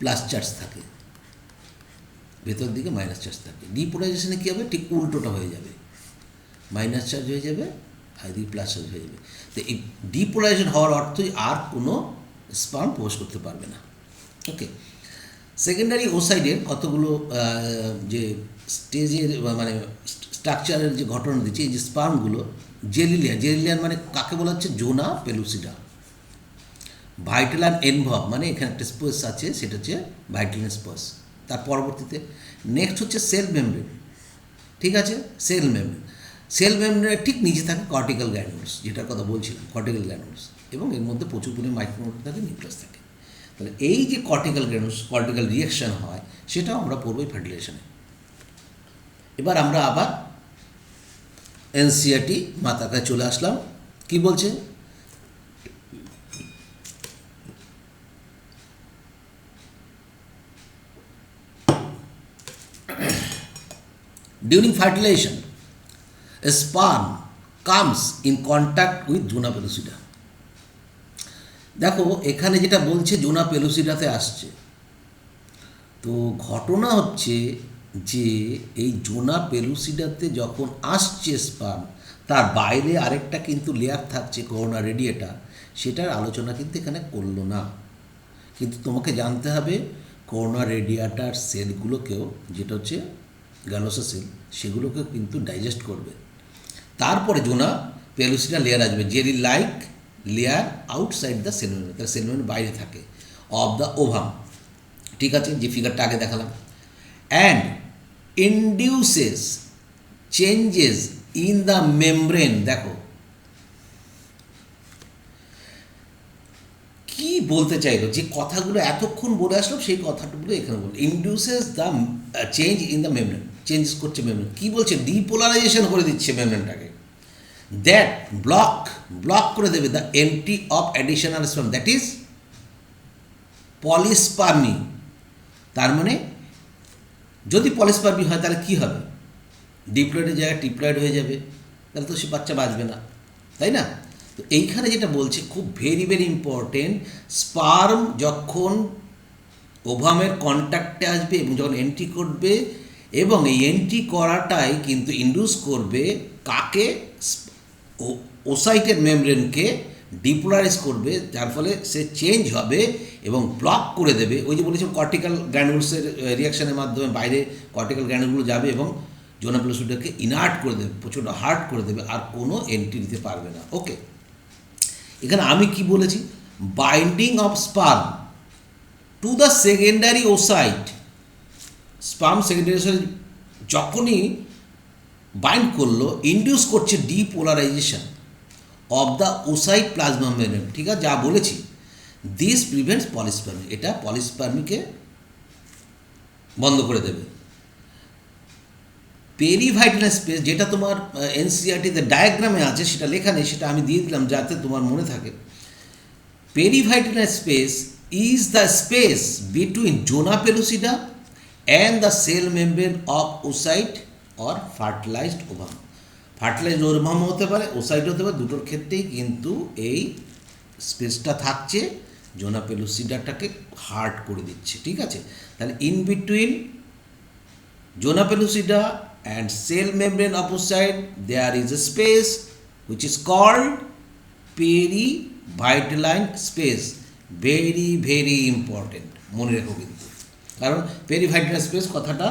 প্লাস চার্জ থাকে, ভেতর দিকে মাইনাস চার্জ থাকে। ডিপোলারাইজেশনে কী হবে, ঠিক উল্টোটা হয়ে যাবে, মাইনাস চার্জ হয়ে যাবে আর এদিকে প্লাস চার্জ হয়ে যাবে। তো এই ডিপোলারাইজেশন হওয়ার অর্থই আর কোনো স্পার্ম প্রবেশ করতে পারবে না। ওকে, সেকেন্ডারি ওসাইডের কতগুলো যে স্টেজের মানে স্ট্রাকচারের যে ঘটনা দিচ্ছে, এই যে স্পার্মগুলো জেলিলিয়ান মানে কাকে বলা হচ্ছে, জোনা পেলুসিডা। ভাইটালান এনভব মানে এখানে একটা স্পেস আছে, সেটা হচ্ছে ভাইটালান স্পেস। তার পরবর্তীতে নেক্সট হচ্ছে সেল মেমব্রেন। ঠিক আছে, সেল মেমব্রেনের ঠিক নিচে থাকে কর্টিক্যাল গ্র্যানুলস, যেটার কথা বলছিলাম, কর্টিক্যাল গ্র্যানুলস, এবং এর মধ্যে প্রচুর পরিমাণে মাইক্রোনিউট্রিয়েন্ট থাকে, নিউক্লিয়াস থাকে। তাহলে এই যে কর্টিক্যাল গ্র্যানুলস, কর্টিক্যাল রিয়াকশান হয়, সেটাও আমরা পড়বই ফার্টিলাইজেশনে। এবার আমরা আবার এনসিআরটি মাথাকায় চলে আসলাম। কি বলছে? During fertilization, a sperm comes in contact with জোনা পেলুসিডা। দেখো এখানে যেটা বলছে জোনা পেলুসিডাতে আসছে, তো ঘটনা হচ্ছে যে এই জোনা পেলুসিডাতে যখন আসছে স্পার্ম, তার বাইরে আরেকটা কিন্তু লেয়ার থাকছে করোনা রেডিয়েটা, সেটার আলোচনা কিন্তু এখানে করলো না। কিন্তু তোমাকে জানতে হবে করোনা রেডিয়েটার সেলগুলোকেও, যেটা হচ্ছে গ্যানোসা সেল, সেগুলোকেও কিন্তু ডাইজেস্ট করবে। তারপরে জোনা পেলুসিডা লেয়ার আসবে, jelly like layer outside the cell membrane, তার সেল মেমব্রেন বাইরে থাকে, অফ দ্য ওভাম। ঠিক আছে, যে ফিগারটা আগে দেখালাম। And induces changes in the membrane. দেখো কি বলতে চাইলো, যে কথাগুলো এতক্ষণ বলে আসলাম সেই কথাগুলো এখানে বললো। Induces the change in the membrane, changes করছে মেমব্রেন। কী বলছে? ডিপোলারাইজেশন করে দিচ্ছে মেমব্রেনটাকে। দ্যাট ব্লক করে দেবে the entry of additional sperm, that is polyspermy. তার মানে যদি পলিস্পার্মি হয় তাহলে কী হবে? ডিপ্লয়েডের জায়গায় ট্রিপ্লয়েড হয়ে যাবে, তাহলে তো সে বাচ্চা বাঁচবে না, তাই না? তো এইখানে যেটা বলছে খুব ভেরি ইম্পর্টেন্ট, স্পার্ম যখন ওভামের কন্ট্যাক্টে আসবে এবং যখন এন্ট্রি করবে, এবং এই এন্ট্রি করাটাই কিন্তু ইন্ডিউস করবে কাকে? ওসাইটের মেমব্রেনকে ডিপোলারাইজ করবে, যার ফলে সে চেঞ্জ হবে এবং ব্লক করে দেবে। ওই যে বলেছিলাম কর্টিক্যাল গ্র্যানুলসের রিয়াকশানের মাধ্যমে বাইরে কর্টিক্যাল গ্র্যানুলগুলো যাবে এবং জোনা পেলোসিডাকে ইনার্ট করে দেবে, প্রচণ্ড হার্ড করে দেবে, আর কোনো এন্ট্রি দিতে পারবে না। ওকে, এখানে আমি কি বলেছি, binding of sperm to the secondary oocyte, sperm secondary oocyte যখনই বাইন্ড করলো, ইন্ডিউস করছে depolarisation of the oocyte plasma membrane. ঠিক আছে, যা বলেছি, দিস প্রিভেন্টস পলিস্পার্মি, এটা পলিস্পার্মিকে বন্ধ করে দেবে। পেরিভাইটাল স্পেস, যেটা তোমার এনসিইআরটিতে ডায়াগ্রামে আছে, সেটা লেখা নেই, সেটা আমি দিয়ে দিলাম যাতে তোমার মনে থাকে। Perivitelline space is the space between zona pellucida and the cell membrane of oocyte or fertilized ovum. Fertilized ovum হতে পারে, ওসাইট হতে পারে, দুটোর ক্ষেত্রেই কিন্তু এই স্পেসটা থাকছে, জোনা পেলোসিডাটাকে হার্ড করে দিচ্ছে। ঠিক আছে, তাহলে in between zona pellucida and cell membrane opposite there is a space which is called perivitaline space. very very important, মনে রেখো কিন্তু, কারণ পেরিভাইটাল স্পেস কথাটা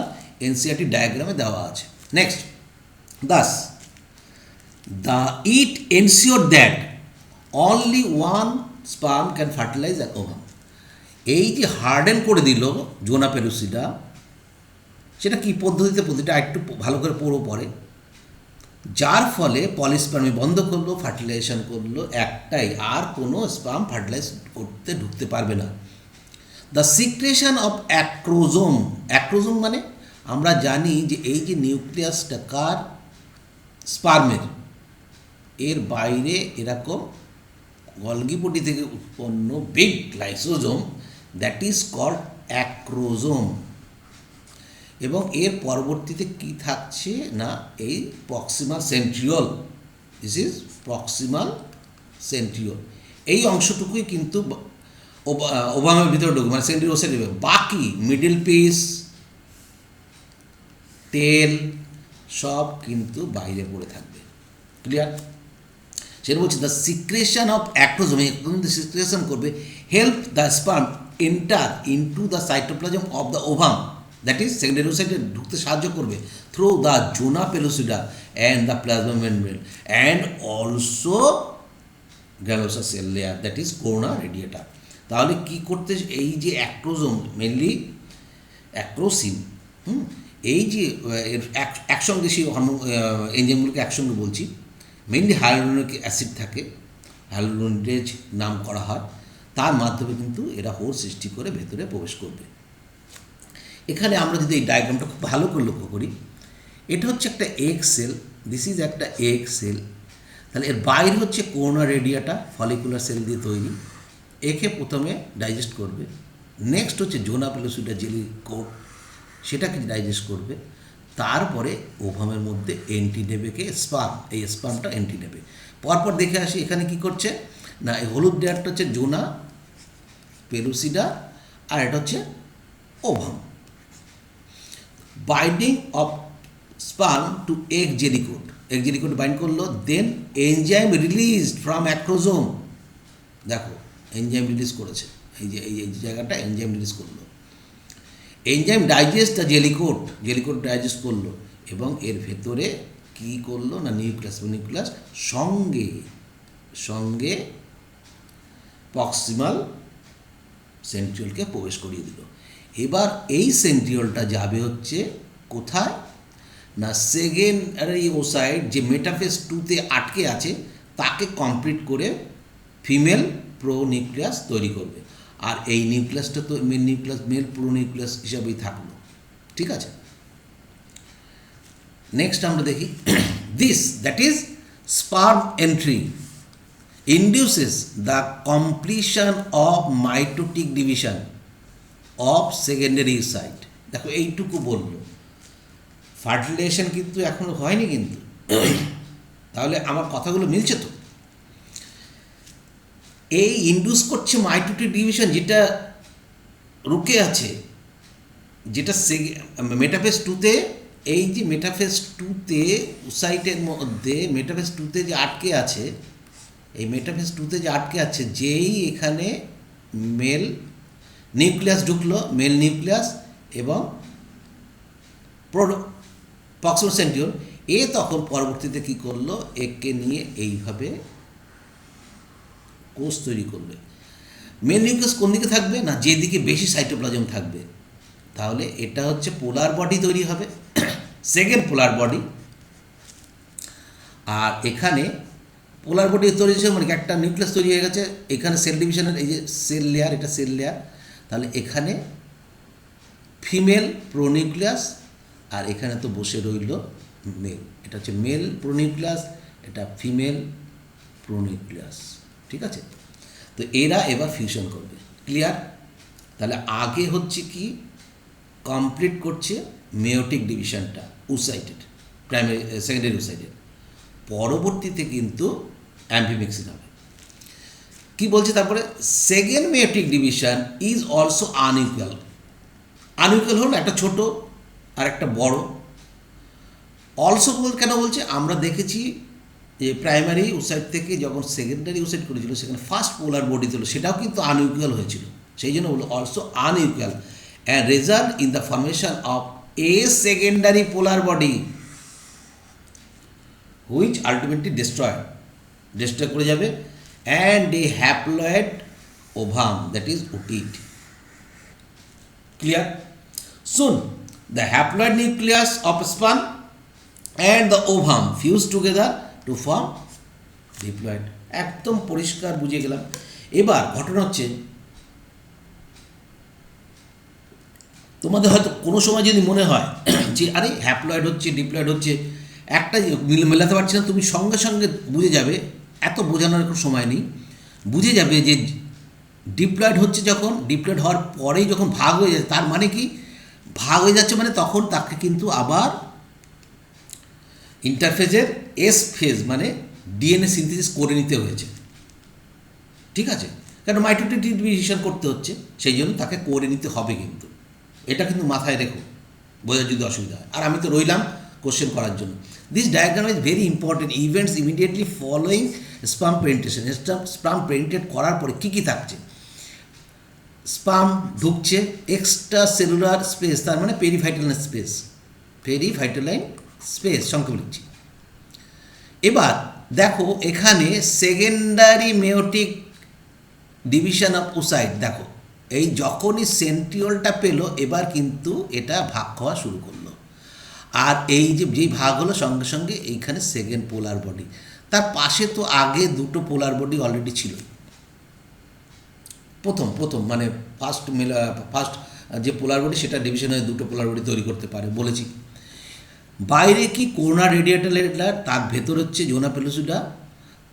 এনসিইআরটি ডায়াগ্রামে দেওয়া আছে। Next, thus the it ensured that only one sperm can fertilize an ovum. এই যে হার্ডেন করে দিল জোনা পেলোসিডা, সেটা কী পদ্ধতিতে, পদ্ধতিটা একটু ভালো করে পড়ে, যার ফলে পলিস্পার্মি বন্ধ করলো, ফার্টিলাইজেশন করলো একটাই, আর কোনো স্পার্ম ফার্টিলাইজ করতে ঢুকতে পারবে না। The secretion of acrosome, acrosome মানে আমরা জানি যে এই যে নিউক্লিয়াসটা কার, স্পার্মের, এর বাইরে এরকম গলগিপটি থেকে উৎপন্ন big lysosome, that is called acrosome. এবং এর পরবর্তীতে কি থাকছে না, এই proximal centriole, this is proximal centriole, এই অংশটুকুই কিন্তু ওভামের ভিতরে ঢুকবে, মানে সেন্ট্রিওসে ঢুকবে, বাকি মিডল পিস, তেল সব কিন্তু বাইরে পড়ে থাকবে। ক্লিয়ার? সেটা বলছি, the secretion of acrosome, secretion করবে, help the sperm enter into the cytoplasm of the ovum, that is secondary ওসাইটে ঢুকতে সাহায্য করবে through the zona pellucida and the plasma membrane and also granulosa cell layer, that is corona radiata. তাহলে কি করতে, এই যে অ্যাক্রোজোম, মেনলি অ্যাক্রোসিন, এই যে একসঙ্গে সেই এনজাইমগুলোকে একসঙ্গে বলছি, মেনলি হাইয়ালুরোনিক অ্যাসিড থাকে, হাইয়ালুরোনিডেজ নাম করা হয়, তার মাধ্যমে কিন্তু এরা হোর সৃষ্টি করে ভেতরে প্রবেশ করবে। এখানে আমরা যদি এই ডায়াগ্রামটা খুব ভালো করে লক্ষ্য করি, এটা হচ্ছে একটা এগ সেল, দিস ইজ একটা এগ সেল, তাহলে এর বাইরে হচ্ছে কোরোনা রেডিয়াটা ফলিকুলার সেল দিয়ে তৈরি, একে প্রথমে ডাইজেস্ট করবে, নেক্সট হচ্ছে জোনা পেলোসিডা জেলি কোট, সেটাকে ডাইজেস্ট করবে, তারপরে ওভামের মধ্যে এন্ট্রি নেবে কে, স্পার্ম, এই স্পার্মটা এন্ট্রি নেবে। পরপর দেখে আসি এখানে কি করছে না, এই হলুদ লেয়ারটা হচ্ছে জোনা পেলোসিডা, আর এটা হচ্ছে ovum. Binding of sperm to egg jelly coat, egg jelly coat bind করলো, then enzyme release from acrosome, দেখো এনজাইম রিলিজ করেছে, এই যে এই জায়গাটা এনজাইম রিলিজ করলো, enzyme digest the jelly coat, jelly coat digest করলো, এবং এর ভেতরে কী করলো না, নিউক্লিয়াস সঙ্গে সঙ্গে প্রক্সিমাল সেন্ট্রিওলকে প্রবেশ করিয়ে দিল। এবার এই সেন্ট্রিওলটা যাবে হচ্ছে কোথায় না, সেকেন্ডারি ওসাইট যে মেটাফেজ 2-তে আটকে আছে তাকে কমপ্লিট করে ফিমেল প্রো নিউক্লিয়াস তৈরি করবে, আর এই নিউক্লিয়াসটা তো male nucleus, male pro nucleus হিসাবেই থাকলো। ঠিক আছে, নেক্সট আমরা দেখি, this that is sperm entry induces the completion of mitotic division of secondary site। দেখো এইটুকু বললো, ফার্টিলাইজেশন কিন্তু এখনো হয়নি কিন্তু, তাহলে আমার কথাগুলো মিলছে তো? এই ইন্ডিউস করছে মাইটোটিক ডিভিশন, যেটা রুকে আছে, যেটা মেটাফেজ 2-তে, এই যে মেটাফেজ 2-তে সাইটের মধ্যে মেটাফেজ 2-তে যে আটকে আছে, এই মেটাফেজ 2-তে যে আটকে আছে, যেই এখানে মেল নিউক্লিয়াস ঢুকলো, মেল নিউক্লিয়াস এবং প্রক্সিমাল সেন্ট্রিওল। এ তখন পরবর্তীতে কী করলো, একে নিয়ে এইভাবে কোষ তৈরি করবে। মেন নিউক্লিয়াস কোন দিকে থাকবে না, যেদিকে বেশি সাইটোপ্লাজম থাকবে। তাহলে এটা হচ্ছে পোলার বডি তৈরি হবে, সেকেন্ড পোলার বডি। আর এখানে পোলার বডি তৈরি হয়েছে মানে একটা নিউক্লিয়াস তৈরি হয়ে গেছে, এখানে সেল ডিভিশনের এই যে সেল লেয়ার, এটা সেল লেয়ার। তাহলে এখানে ফিমেল প্রোনিউক্লিয়াস, আর এখানে তো বসে রইল মেল। এটা হচ্ছে মেল প্রোনিউক্লিয়াস, এটা ফিমেল প্রোনিউক্লিয়াস। ঠিক আছে, তো এরা এবার ফিউশন করবে। ক্লিয়ার? তাহলে আগে হচ্ছে কি কমপ্লিট করছে মেয়োটিক ডিভিশনটা উসাইটেড, প্রাইমারি সেকেন্ডারি উসাইটেড, পরবর্তীতে কিন্তু অ্যাম্ফিমিক্সিন হবে। কি বলছে তারপরে, second meiotic division is also unequal. Unequal হলো একটা ছোট আর একটা বড়। অলসো কেন বলছে, আমরা দেখেছি যে প্রাইমারি উসাইড থেকে যখন সেকেন্ডারি উসাইড করেছিল সেখানে ফার্স্ট পোলার বডি ছিল, সেটাও কিন্তু আনইকুয়াল হয়েছিল। সেই জন্য বললো also unequal and result in the formation of a secondary polar body which ultimately destroy করে যাবে and a haploid ovum that is ootid. Clear? Soon the haploid nucleus of sperm and the ovum fuse together to form diploid. একদম পরিষ্কার বুঝে গেলাম। এবার ঘটনা হচ্ছে, তোমাদের হয়তো কোনো সময় যদি মনে হয় যে আরে হ্যাপ্লয়েড হচ্ছে ডিপ্লয়েড হচ্ছে, একটা মেলাতে পারছি না, তুমি সঙ্গে সঙ্গে বুঝে যাবে, এত বোঝানোর কোনো সময় নেই, বুঝে যাবে যে ডিপ্লয়েড হচ্ছে যখন, ডিপ্লয়েড হওয়ার পরেই যখন ভাগ হয়ে যায়, তার মানে কি ভাগ হয়ে যাচ্ছে মানে তখন তাকে কিন্তু আবার ইন্টারফেজের এস ফেজ মানে ডিএনএ সিনথেসিস করে নিতে হয়েছে। ঠিক আছে, কারণ মাইটোটিক ডিভিশন করতে হচ্ছে, সেই জন্য তাকে করে নিতে হবে। কিন্তু এটা কিন্তু মাথায় রেখো, বোঝার যদি অসুবিধা হয়। আর আমি তো রইলাম কোশ্চেন করার জন্য। This diagram is very important events immediately following sperm penetration. Sperm penetrate করার পরে কী কী থাকছে, স্পার্ম ঢুকছে, এক্সট্রা সেলুলার স্পেস তার মানে পেরিভাইটালাইন স্পেস, পেরিভাইটালাইন স্পেস সংক্ষেপে লিখছি। এবার দেখো এখানে secondary meiotic division of oocyte, দেখো এই যখনই সেন্ট্রিওলটা পেলো এবার কিন্তু এটা ভাগ হওয়া শুরু করলো। আর এই যে যেই ভাগ হলো সঙ্গে সঙ্গে এইখানে সেকেন্ড পোলার বডি, তার পাশে তো আগে দুটো পোলার বডি অলরেডি ছিল। প্রথম মানে ফার্স্ট যে পোলার বডি সেটা ডিভিশন হয়ে দুটো পোলার বডি তৈরি করতে পারে বলেছি। বাইরে কি কোরোনা রেডিয়েটার, তার ভেতর হচ্ছে জোনা পেলোসিডা,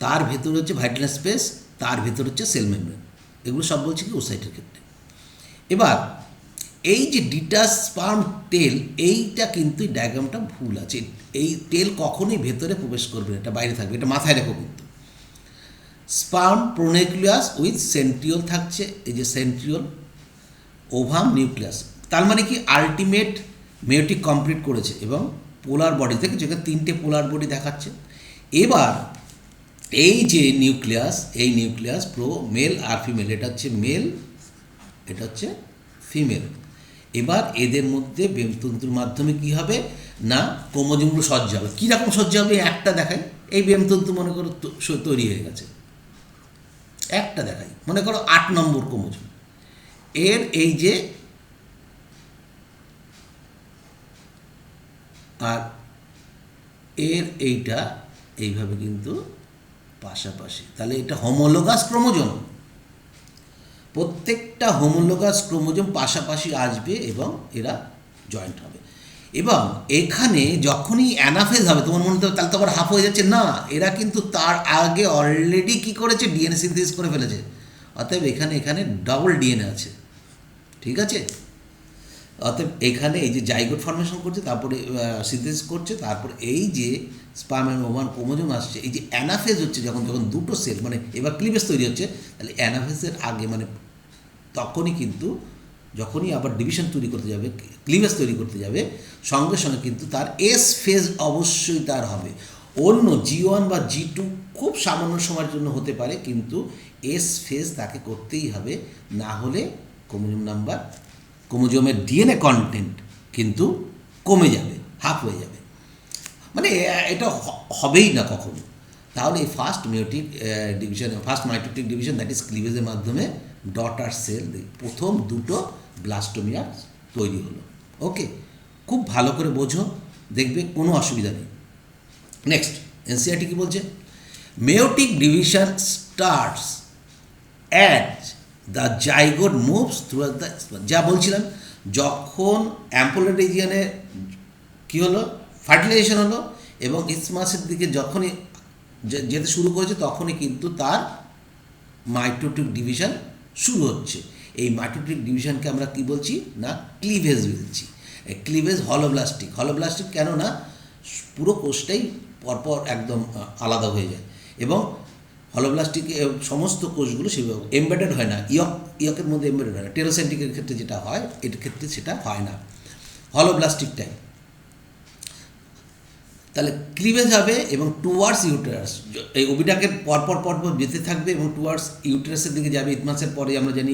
তার ভেতর হচ্ছে ভাইটাল স্পেস, তার ভেতর হচ্ছে সেল মেমব্রেন। এগুলো সব বলছি কি ওসাইটের ক্ষেত্রে। এবার এই যে ডিটাচ স্পার্ম টেল, এইটা কিন্তু ডায়াগ্রামটা ভুল আছে। এই টেল কখনোই ভেতরে প্রবেশ করবে না, এটা বাইরে থাকবে, এটা মাথায় রেখো। কিন্তু স্পার্ম প্রোনিউক্লিয়াস উইথ সেন্ট্রিওল থাকছে, এই যে সেন্ট্রিওল, ওভাম নিউক্লিয়াস, তার মানে কি আলটিমেট মেয়োটিক কমপ্লিট করেছে এবং পোলার বডি থেকে যেখানে তিনটে পোলার বডি দেখাচ্ছে। এবার এই যে নিউক্লিয়াস, এই নিউক্লিয়াস মেল আর ফিমেল, এটা হচ্ছে মেল, এটা হচ্ছে ফিমেল। এবার এদের মধ্যে বেমতন্তুর মাধ্যমে কি হবে না ক্রোমোজোমগুলো সজ্জা হবে। কীরকম সজ্জা হবে একটা দেখাই, এই বেমতন্তু মনে করো তৈরি হয়ে গেছে, একটা দেখাই, মনে করো 8 নম্বর ক্রোমোজোম, এর এই যে আর এর এইটা এইভাবে কিন্তু পাশাপাশি, তাহলে এটা হোমোলোগাস ক্রোমোজোম। প্রত্যেকটা হোমোলোগাস ক্রোমোজোম পাশাপাশি আসবে এবং এরা জয়েন্ট হবে। এবং এখানে যখনই অ্যানাফেজ হবে তোমার মনে হবে তাহলে তো আবার হাফ হয়ে যাচ্ছে, না, এরা কিন্তু তার আগে অলরেডি কী করেছে, ডিএনএ সিনথেসিস করে ফেলেছে। অতএব এখানে ডাবল ডিএনএ আছে। ঠিক আছে, অতএব এখানে এই যে জাইগোট ফর্মেশন করছে, তারপরে সিনথেসিস করছে, তারপর এই যে স্পার্ম অ্যান্ড ওভাম ক্রোমোজোম আসছে, এই যে অ্যানাফেজ হচ্ছে যখন দুটো সেল মানে এবার ক্লিভেজ তৈরি হচ্ছে, তাহলে অ্যানাফেজের আগে মানে তখনই কিন্তু যখনই আবার ডিভিশন তৈরি করতে যাবে, ক্লিভেজ তৈরি করতে যাবে, সঙ্গে সঙ্গে কিন্তু তার এস ফেজ অবশ্যই তার হবে। অন্য G1 বা G2 খুব সামান্য সময়ের জন্য হতে পারে, কিন্তু এস ফেজ তাকে করতেই হবে, না হলে ক্রোমোজোম নাম্বার, ক্রোমোজোমের ডিএনএ কন্টেন্ট কিন্তু কমে যাবে, হাফ হয়ে যাবে। মানে এটা হবেই না কখনো। তাহলে এই first meiotic division, first mitotic division that is ক্লিভেজের মাধ্যমে ডটার সেল প্রথম দুটো ব্লাস্টোমিয়ার তৈরি হলো। ওকে, খুব ভালো করে বোঝো, দেখবে কোনো অসুবিধা নেই। নেক্সট এনসিআরটি কি বলছে? Meiotic division starts at the zygote moves through the, যা বলছিলাম, যখন অ্যাম্পোলার রিজিয়নে কী হলো, ফার্টিলাইজেশন হলো এবং ইসমাসের দিকে যখনই যেতে শুরু করেছে তখনই কিন্তু তার মাইটোটিক ডিভিশন শুরু হচ্ছে। এই মাইটোটিক ডিভিশনকে আমরা কি বলছি না ক্লিভেজ বলছি। এই ক্লিভেজ হলোব্লাস্টিক, হলোব্লাস্টিক কেন না পুরো কোষটাই পরপর একদম আলাদা হয়ে যায় এবং হলোব্লাস্টিকে সমস্ত কোষগুলো সেভাবে এমবেডেড হয় না, ইয়কের মধ্যে এমবেডেড হয় না। টেরোসেন্টিকের ক্ষেত্রে যেটা হয় এর ক্ষেত্রে সেটা হয় না, হলোব্লাস্টিকটাই। তাহলে ক্লিভেজ হবে এবং টুয়ার্ডস ইউটেরাস, এই ওবিটাকে পরপর পরপর যেতে থাকবে এবং টুয়ার্ডস ইউটেরাসের দিকে যাবে। ইটমাসের পরে আমরা জানি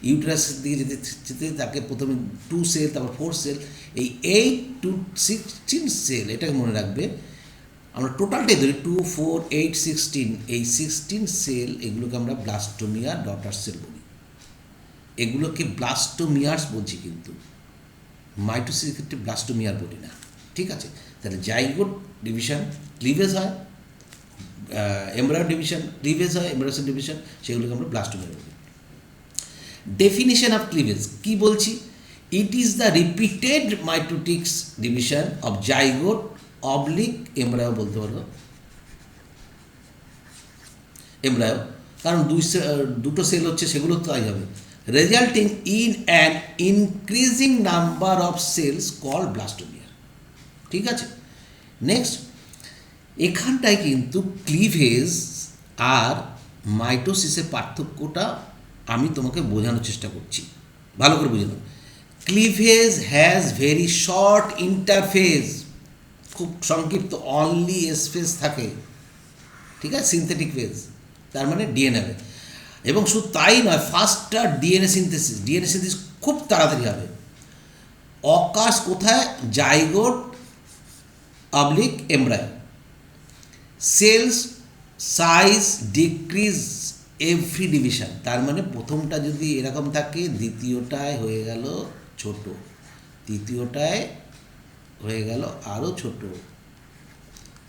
ইউটেরাসের দিকে যেতে যেতে তাকে প্রথমে 2 সেল, তারপর 4 সেল, এই 8 to 16 সেল, এটাকে মনে রাখবে। আমরা টোটালটাই ধরি 2, 4, 8, 16, এই 16 সেল এগুলোকে আমরা ব্লাস্টোমিয়া ডটার সেল বলি। এগুলোকে ব্লাস্টোমিয়ার্স বলছি, কিন্তু মাইটোসিসের ক্ষেত্রে ব্লাস্টোমিয়ার বলি না, ঠিক আছে? তাহলে জাইগোট ডিভিশন ক্লিভেজ হয়, এমব্রায়ো ডিভিশন ক্লিভেজ হয়, এমব্রায়োসিস ডিভিশন সেগুলোকে আমরা ব্লাস্টোমিয়া বলি। ডেফিনিশন অফ ক্লিভেজ কি বলছি? It is the repeated mitotic division of zygote oblique embryo, বলতে পারো এমব্রায়ো, কারণ দুটো সেল হচ্ছে, সেগুলো তাই হবে, resulting in an increasing number of cells called blastomere, ঠিক আছে? নেক্সট, এখানটায় কিন্তু ক্লিভেজ আর মাইটোসিসের পার্থক্যটা আমি তোমাকে বোঝানোর চেষ্টা করছি, ভালো করে বুঝে নাও। Cleavage has very short interphase, খুব সংক্ষিপ্ত, অনলি এস ফেজ থাকে, ঠিক আছে, সিনথেটিক ফেজ, তার মানে ডিএনএ, এবং শুধু তাই নয়, ফাস্টার ডিএনএ সিনথেসিস খুব তাড়াতাড়ি হবে। অকাশ কোথায়? Zygote oblique embryo. Cells size decrease every division, তার মানে প্রথমটা যদি এরকম থাকে, দ্বিতীয়টায় হয়ে গেল ছোট, তৃতীয়টায় হয়ে গেল আরও ছোট,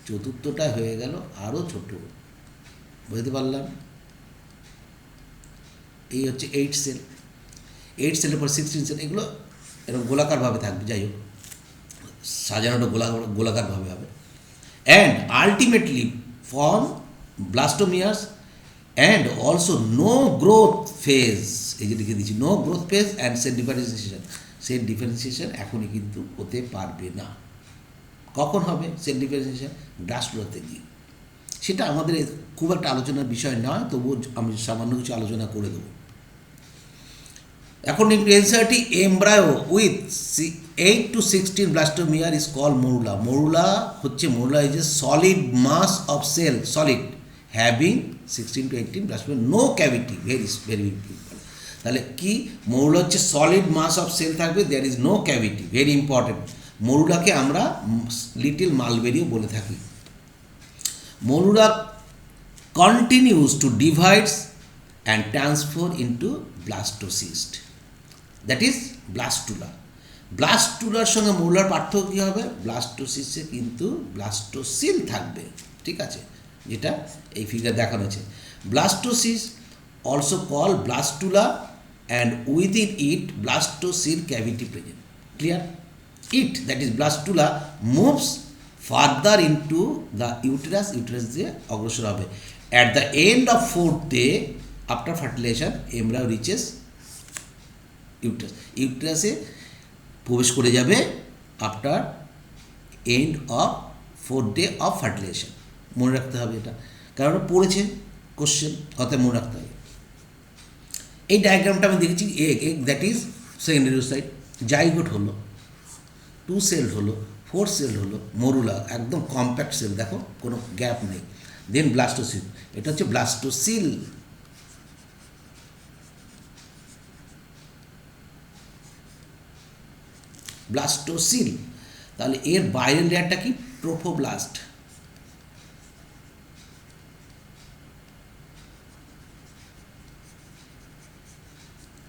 চতুর্থটায় হয়ে গেল আরও ছোট, বুঝতে পারলাম? এই হচ্ছে 8 সেল, 8 সেলের পর 16 সেল, এগুলো এরকম গোলাকারভাবে থাকবে, যাই হোক সাজানোটা গোলাকারভাবে হবে। And ultimately form blastomeres and also no growth phase, এই যে লিখে দিচ্ছি, no growth phase and cell differentiation, cell differentiation এখনই কিন্তু হতে পারবে না। কখন হবে সেল ডিফারেন্সিয়েশন? ব্লাস্টোতে গিয়ে। সেটা আমাদের খুব একটা আলোচনার বিষয় নয়, তবুও আমি সামান্য কিছু আলোচনা করে দেবো। According to NCERT, embryo with 8 to 16 blastomere is called morula. Morula is a solid mass of cell, solid, having 16 to 18 blastomere, no cavity, very important. তাহলে কি মরুলা হচ্ছে সলিড মাস অফ সেল থাকবে, there is no cavity, very important. মরুলাকে আমরা লিটিল মালবেরিও বলে থাকি। Morula continues to divides and transfer into blastocyst, that is blastula. ব্লাস্টুলার সঙ্গে মরুলার পার্থক্য কী হবে? ব্লাস্টোসিসে কিন্তু ব্লাস্টোসিল থাকবে, ঠিক আছে, যেটা এই ফিগার দেখানো হয়েছে। Blastocyst also call blastula and within it blastocoel cavity present, clear? It, that is blastula, moves further into the uterus, uterus দিয়ে অগ্রসর হবে। At the end of 4th day after fertilization embryo reaches uterus, ইউটেরাসে প্রবেশ করে যাবে after end of 4th day of fertilization. মনে রাখতে হবে এটা, কারণ পড়েছে কোশ্চেন, অর্থাৎ মনে রাখতে হবে। এই ডায়াগ্রামটা আমি দেখেছি, that is secondary side. Zygote হলো, 2 সেল হলো, 4 সেল হলো, মরুলা একদম কম্প্যাক্ট সেল, দেখো কোনো গ্যাপ নেই। দেন ব্লাস্টোসিল, এটা হচ্ছে ব্লাস্টোসিল। ব্লাস্টোসিল, তাহলে এর বাইরের লেয়ারটা কি? ট্রোফোব্লাস্ট।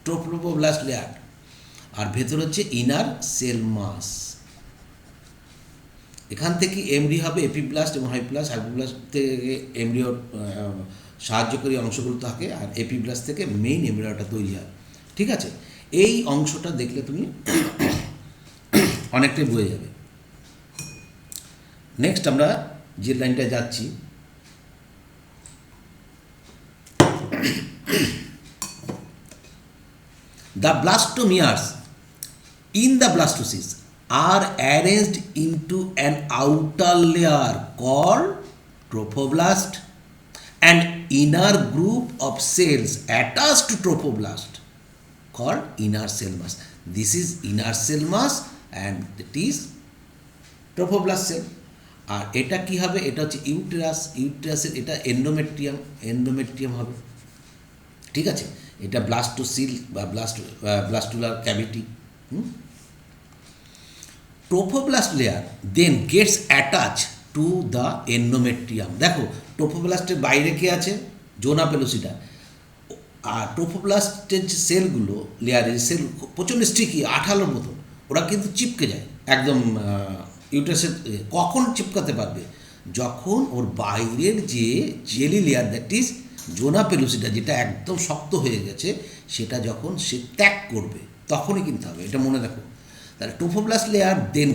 ট্রোফোব্লাস্ট লেয়ার, আর ভেতর হচ্ছে ইনার সেল মাস। এখান থেকে এমব্রিও হবে এপিব্লাস্ট এবং হাইপ্লাস্ট। হাইপ্লাস্ট থেকে এমব্রিওর সাহায্যকারী অংশগুলো থাকে, আর এপিব্লাস্ট থেকে মেইন এমব্রিওটা তৈরি হয়। ঠিক আছে, এই অংশটা দেখলে তুমি অনেকটাই বুঝে যাবে। নেক্সট আমরা যে লাইনটায় যাচ্ছি, the blastomeres in the blastocyst are arranged into an outer layer called trophoblast and inner group of cells attached to trophoblast called inner cell mass. This is inner cell mass and it is trophoblast cell. আর এটা কি হবে? এটা হচ্ছে ইউটেরাস। ইউটেরাসের এটা এন্ডোমেট্রিয়াম হবে। ঠিক আছে, এটা ব্লাস্টোসিল বা ব্লাস্টুলার cavity. Trophoblast layer then gets attach to the endometrium. দেখো, ট্রোফোব্লাস্টের বাইরে কে আছে? জোনা পেলোসিটা। আর ট্রোফোব্লাস্টের যে সেলগুলো, লেয়ারের সেল প্রচণ্ড স্টিকি, আঠালোর মতো, ওরা কিন্তু চিপকে যায় একদম ইউটেরাসের। কখন চিপকাতে পারবে? যখন ওর বাইরের যে জেলি লেয়ার, দ্যাট ইজ জোনা পেলুসিটা, যেটা একদম শক্ত হয়ে গেছে, সেটা যখন সে ত্যাগ করবে তখনই কিনতে হবে। এটা মনে রাখো। তাহলে trophoblast layer then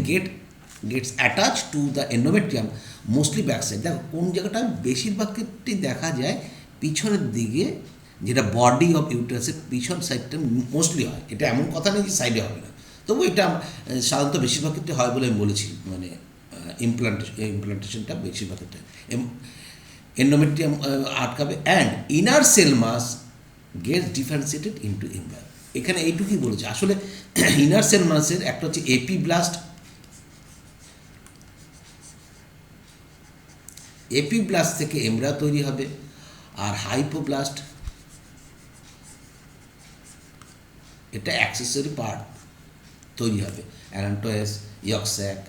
gets attach to the endometrium mostly back side. দেখো কোন জায়গাটা বেশিরভাগ ক্ষেত্রেই দেখা যায় পিছনের দিকে, যেটা বডি অফ ইউটেরাসের পিছন সাইডটা মোস্টলি হয়। এটা এমন কথা নেই যে সাইডে হবে না, তবু এটা সাধারণত বেশিরভাগ ক্ষেত্রে হয় বলে আমি বলেছি। মানে ইমপ্লান্টেশনটা বেশিরভাগ ক্ষেত্রে এন্ডোমেট্রিয়াম আটকাবে। And inner cell mass gets differentiated into embryo. এখানে এইটুকুই বলেছে। আসলে ইনার সেল মাসের একটা হচ্ছে এপিব্লাস্ট, এপিব্লাস্ট থেকে এমব্রায়ো তৈরি হবে। আর হাইপোব্লাস্ট এটা অ্যাক্সেসরি পার্ট তৈরি হবে, অ্যানান্টোয়েস, ইয়কস্যাক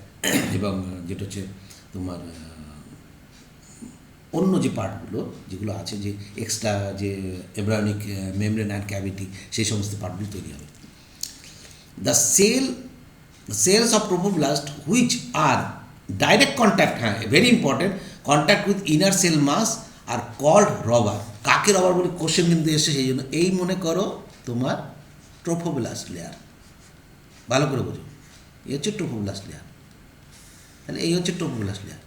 এবং যেটা হচ্ছে তোমার অন্য যে পার্টগুলো যেগুলো আছে, যে এক্সট্রা যে এমব্রায়োনিক মেমব্রেন অ্যান্ড ক্যাভিটি, সেই সমস্ত পার্টগুলো তৈরি হবে। The cells of trophoblast which are direct contact, হ্যাঁ very important, contact with inner cell mass are called Rauber. কাকে রবার বলে কোশ্চেন কিন্তু এসে, সেই জন্য এই মনে করো তোমার ট্রোফোব্লাস্ট লেয়ার। ভালো করে বোঝো, এই হচ্ছে ট্রোফোব্লাস্ট লেয়ার। তাহলে এই হচ্ছে ট্রোফোব্লাস্ট লেয়ার।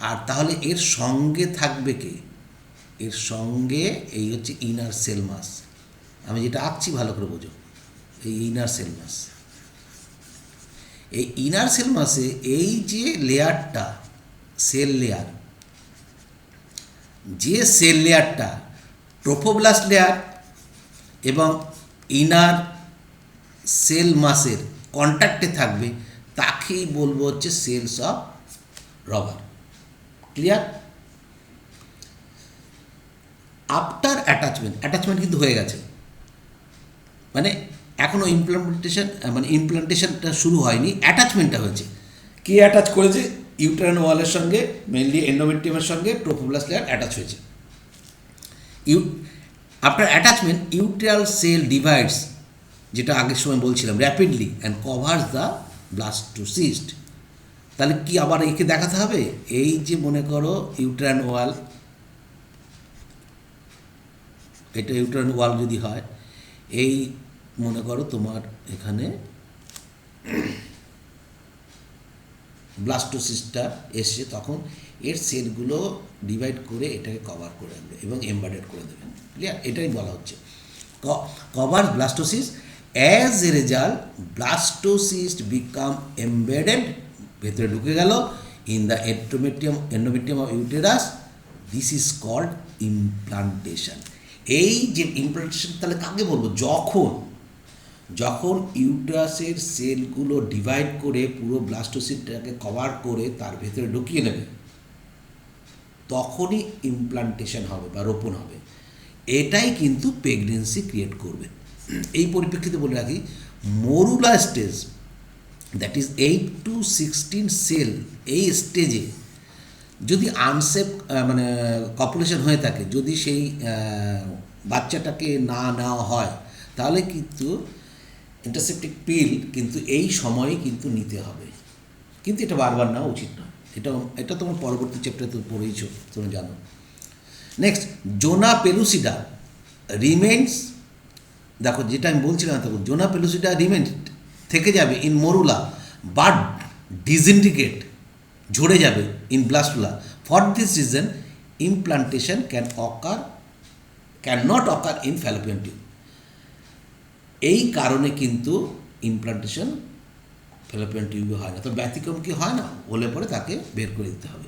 আর তাহলে এর সঙ্গে থাকবে কে? এর সঙ্গে এই হচ্ছে ইনার সেল মাস। আমি যেটা আঁকছি ভালো করে বোঝো, এই ইনার সেল মাস। এই ইনার সেল মাসে এই যে লেয়ারটা, সেল লেয়ার, যে সেল লেয়ারটা ট্রোফোব্লাস্ট লেয়ার এবং ইনার সেল মাসের কন্ট্যাক্টে থাকবে, তাকেই বলবো হচ্ছে cells of Rauber. Clear? After attachment কিন্তু হয়ে গেছে, মানে এখনও ইমপ্লান্টেশনটা শুরু হয়নি, অ্যাটাচমেন্টটা হয়েছে। কে অ্যাটাচ করেছে? ইউটেরাইন ওয়ালের সঙ্গে, মেনলি এন্ডোমেট্রিয়ামের সঙ্গে ট্রোফোব্লাস্ট লেয়ার অ্যাটাচ হয়েছে। আফটার অ্যাটাচমেন্ট ইউটেরাল সেল ডিভাইডস, যেটা আগের সময় বলছিলাম, rapidly and covers the blastocyst. তাহলে কি আবার একে দেখাতে হবে? এই যে মনে করো ইউটেরাইন ওয়াল, এটা ইউটেরাইন ওয়াল যদি হয়, এই মনে করো তোমার এখানে ব্লাস্টোসিস্টটা এসছে, তখন এর সেলগুলো ডিভাইড করে এটাকে কভার করে দেবে এবং এমবেডেড করে দেবেন। ক্লিয়ার? এটাই বলা হচ্ছে cover blastocyst. As a result blastocyst become embedded, ভেতরে ঢুকে গেল, in the endometrium of uterus. This is called implantation. এই যে ইমপ্লান্টেশন, তাহলে কাকে বলবো? যখন ইউটেরাসের সেলগুলো ডিভাইড করে পুরো ব্লাস্টোসিস্টটাকে কভার করে তার ভেতরে ঢুকিয়ে নেবে, তখনই ইমপ্লান্টেশন হবে বা রোপণ হবে। এটাই কিন্তু প্রেগনেন্সি ক্রিয়েট করবে। এই পরিপ্রেক্ষিতে বলে রাখি, morula stage that is 8 to 16 cell এই স্টেজে যদি আনসেফ মানে কপুলেশন হয়ে থাকে, যদি সেই বাচ্চাটাকে না নেওয়া হয়, তাহলে কিন্তু ইন্টারসেপ্টিক পিল কিন্তু এই সময়ে কিন্তু নিতে হবে, কিন্তু এটা বারবার নেওয়া উচিত নয়। এটা তোমার পরবর্তী চ্যাপ্টারে তো পড়েইছ, তুমি জানো। নেক্সট, জোনা পেলুসিডা রিমেন্স, দেখো যেটা আমি বলছিলাম তখন, জোনা পেলুসিডা রিমেন্স থেকে যাবে ইন মরুলা বাট ডিসইন্ডিকেট, ঝরে যাবে in blastula. For this reason implantation can not occur in Fallopian tube. এই কারণে কিন্তু ইমপ্লান্টেশন ফ্যালোপিয়ান টিউবে হয় না। তো ব্যতিক্রম কি হয় না, হলে পরে তাকে বের করে দিতে হবে।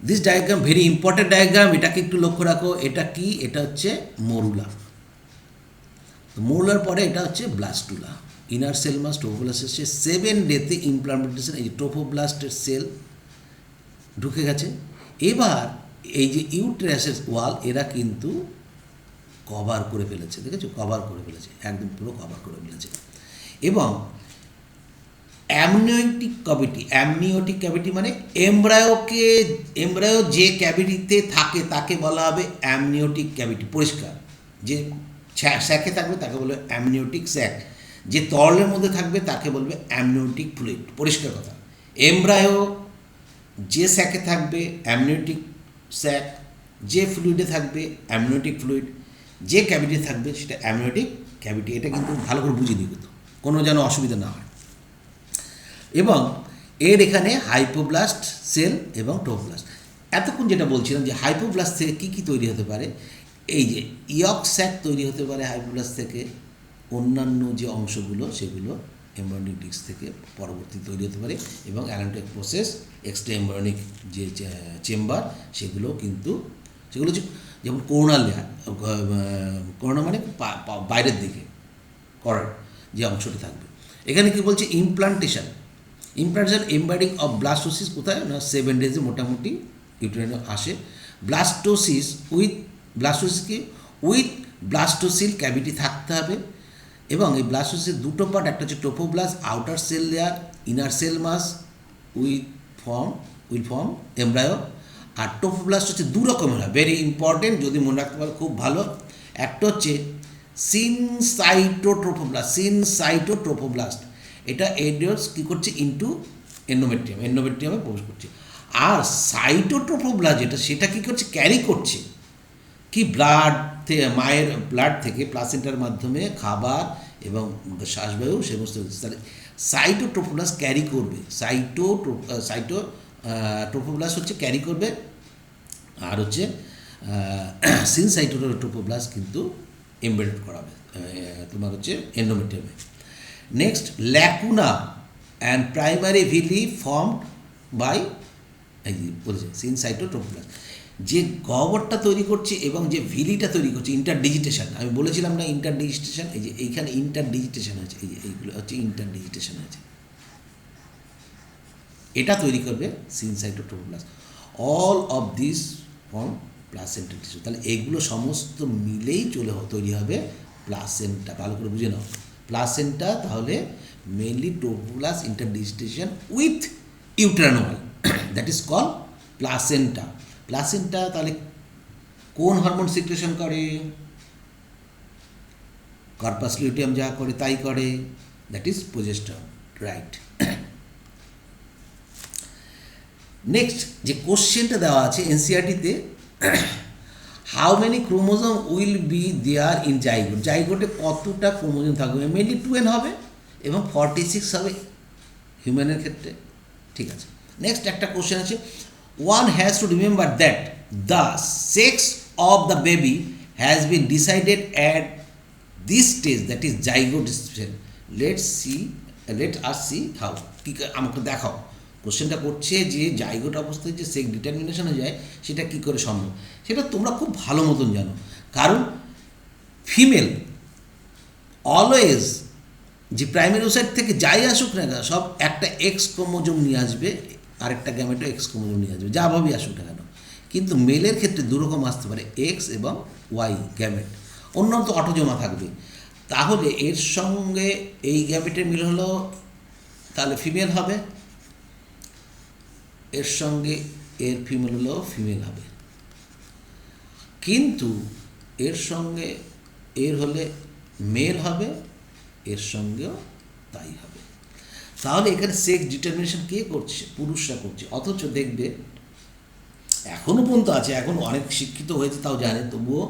This diagram very important diagram, এটাকে একটু লক্ষ্য রাখো। এটা কি? এটা হচ্ছে মরুলা। মরুলার পরে এটা হচ্ছে blastula. Inner cell mass trophoblast এসছে 7 ডেতে ইমপ্লান্টেশন, এই যে ট্রোফোব্লাস্টের সেল ঢুকে গেছে। এবার এই যে ইউটেরাসের ওয়াল এরা কিন্তু কভার করে ফেলেছে, দেখেছো? কভার করে ফেলেছে, একদম পুরো কভার করে ফেলেছে। এবং অ্যামনিওটিক ক্যাভিটি মানে এমব্রায়ো যে ক্যাভিটিতে থাকে তাকে বলা হবে অ্যামনিওটিক ক্যাভিটি, পরিষ্কার। যে স্যাকে থাকবে তাকে বলবে অ্যামনিওটিক স্যাক, যে তরলের মধ্যে থাকবে তাকে বলবে অ্যামনিওটিক ফ্লুইড, পরিষ্কার কথা। এমব্রায়ো যে স্যাকে থাকবে অ্যামনিওটিক স্যাক, যে ফ্লুইডে থাকবে অ্যামনিওটিক ফ্লুইড, যে ক্যাভিটি থাকবে সেটা অ্যামনিওটিক ক্যাভিটি। এটা কিন্তু ভালো করে বুঝিয়ে দিই, কিন্তু কোনো যেন অসুবিধা না হয়। এবং এর এখানে হাইপোব্লাস্ট সেল এবং ট্রোফোব্লাস্ট। এতক্ষণ যেটা বলছিলাম যে হাইপোব্লাস্ট থেকে কী কী তৈরি হতে পারে, এই যে ইয়ক স্যাক তৈরি হতে পারে হাইপোব্লাস্ট থেকে, অন্যান্য যে অংশগুলো সেগুলো এমব্রায়োনিক ডিস্ক থেকে পরবর্তী তৈরি হতে পারে, এবং অ্যানাটমিক প্রসেস এক্সট্রা এমব্রায়োনিক যে চেম্বার সেগুলো কিন্তু, সেগুলো হচ্ছে যেমন করোনাল লেয়ার, করোনা মানে বাইরের দিকে করার যে অংশটা থাকবে। এখানে কি বলছে, ইমপ্লান্টেশন এমব্যাডিং অফ ব্লাস্টোসিস কোথায় না 7 ডেজে মোটামুটি ইউটেরাইনে আসে। ব্লাস্টোসিসকে উইথ ব্লাস্টোসিল ক্যাভিটি থাকতে হবে। এবং এই ব্লাস্টোসিসের দুটো পার্ট, একটা হচ্ছে trophoblast outer cell layer, inner cell mass will form embryo. আর ট্রোফোব্লাস্ট হচ্ছে দু রকমের হয়, ভেরি ইম্পর্টেন্ট, যদি মনে রাখতে পারো খুব ভালো। একটা হচ্ছে সিনসাইটোট্রোফোব্লাস্ট, এটা এডিওস কী করছে ইনটু এন্ডোমেট্রিয়ামে প্রবেশ করছে। আর সাইটোট্রোফোব্লাস্ট যেটা, সেটা কী করছে, ক্যারি করছে কি ব্লাড থেকে, মায়ের ব্লাড থেকে প্লাসেন্টার মাধ্যমে খাবার এবং শ্বাসবায়ু সমস্ত। তাহলে সাইটোট্রোফোব্লাস্ট ক্যারি করবে, সাইটোট্রোফোব্লাস্ট হচ্ছে ক্যারি করবে, আর হচ্ছে সিনসাইটোট্রোফোব্লাস্ট কিন্তু এমবেডেড করাবে তোমার হচ্ছে এন্ডোমেট্রিয়ামে। Next, lacuna and primary villi formed by, এই যে বলেছে সিনসাইটোট্রোফোব্লাস্ট, যে গহ্বরটা তৈরি করছে এবং যে ভিলিটা তৈরি করছে, ইন্টারডিজিটেশন। আমি বলেছিলাম না ইন্টারডিজিটেশন, এই যে এইখানে ইন্টারডিজিটেশন হয়েছে, এই যে এইগুলো হচ্ছে ইন্টারডিজিটেশন হয়েছে, এটা তৈরি করবে syncytiotrophoblast. All of this form placenta tissue. তাহলে এগুলো সমস্ত মিলেই তৈরি হবে প্লাসেন্টা। ভালো করে বুঝে নাও, প্লাসেন্টা তাহলে mainly trophoblast interdigitation with uterine wall, that is call placenta. Placenta তাহলে কোন হরমোন সিক্রেশন করে? কর্পাস লিউটিয়াম যা করে তাই করে, that is progesterone, right. Next যে কোশ্চেনটা দেওয়া আছে এনসিইআরটিতে, how many chromosome will be there in zygote, জাইগোটে কতটা ক্রোমোজোম থাকবে? মেনলি 2n হবে এবং 46 হবে হিউম্যানের ক্ষেত্রে, ঠিক আছে। নেক্সট একটা কোশ্চেন আছে, one has to remember that the sex of the baby has been decided at this stage, that is zygote stage. Let us see how. আমাকে দেখাও, কোশ্চেনটা করছে যে জাইগোট অবস্থায় যে সেক্স ডিটারমিনেশন হয়ে যায় সেটা কী করে সম্ভব, সেটা তোমরা খুব ভালো মতন জানো। কারণ ফিমেল অলওয়েজ যে প্রাইমারি ওসাইট থেকে যাই আসুক না কেন, সব একটা এক্স ক্রোমোজোম নিয়ে আসবে, আরেকটা গ্যামেটও এক্স ক্রোমোজোম নিয়ে আসবে, যাভাবেই আসুক না কেন। কিন্তু মেলের ক্ষেত্রে দুরকম আসতে পারে, এক্স এবং ওয়াই গ্যামেট, অন্যান্য তো অটোজোমা থাকবে। তাহলে এর সঙ্গে এই গ্যামেটের মিল হলো, তাহলে ফিমেল হবে, এর সঙ্গে এর ফিমেল হলো ফিমেল হবে, কিন্তু এর সঙ্গে এর হলে মেল হবে, এর সঙ্গেও তাই হবে। তাহলে এখানে সেক্স ডিটারমিনেশন কে করছে? পুরুষরা করছে। অথচ দেখবে এখনও পর্যন্ত আছে, এখন অনেক শিক্ষিত হয়েছে তাও জানে, তবুও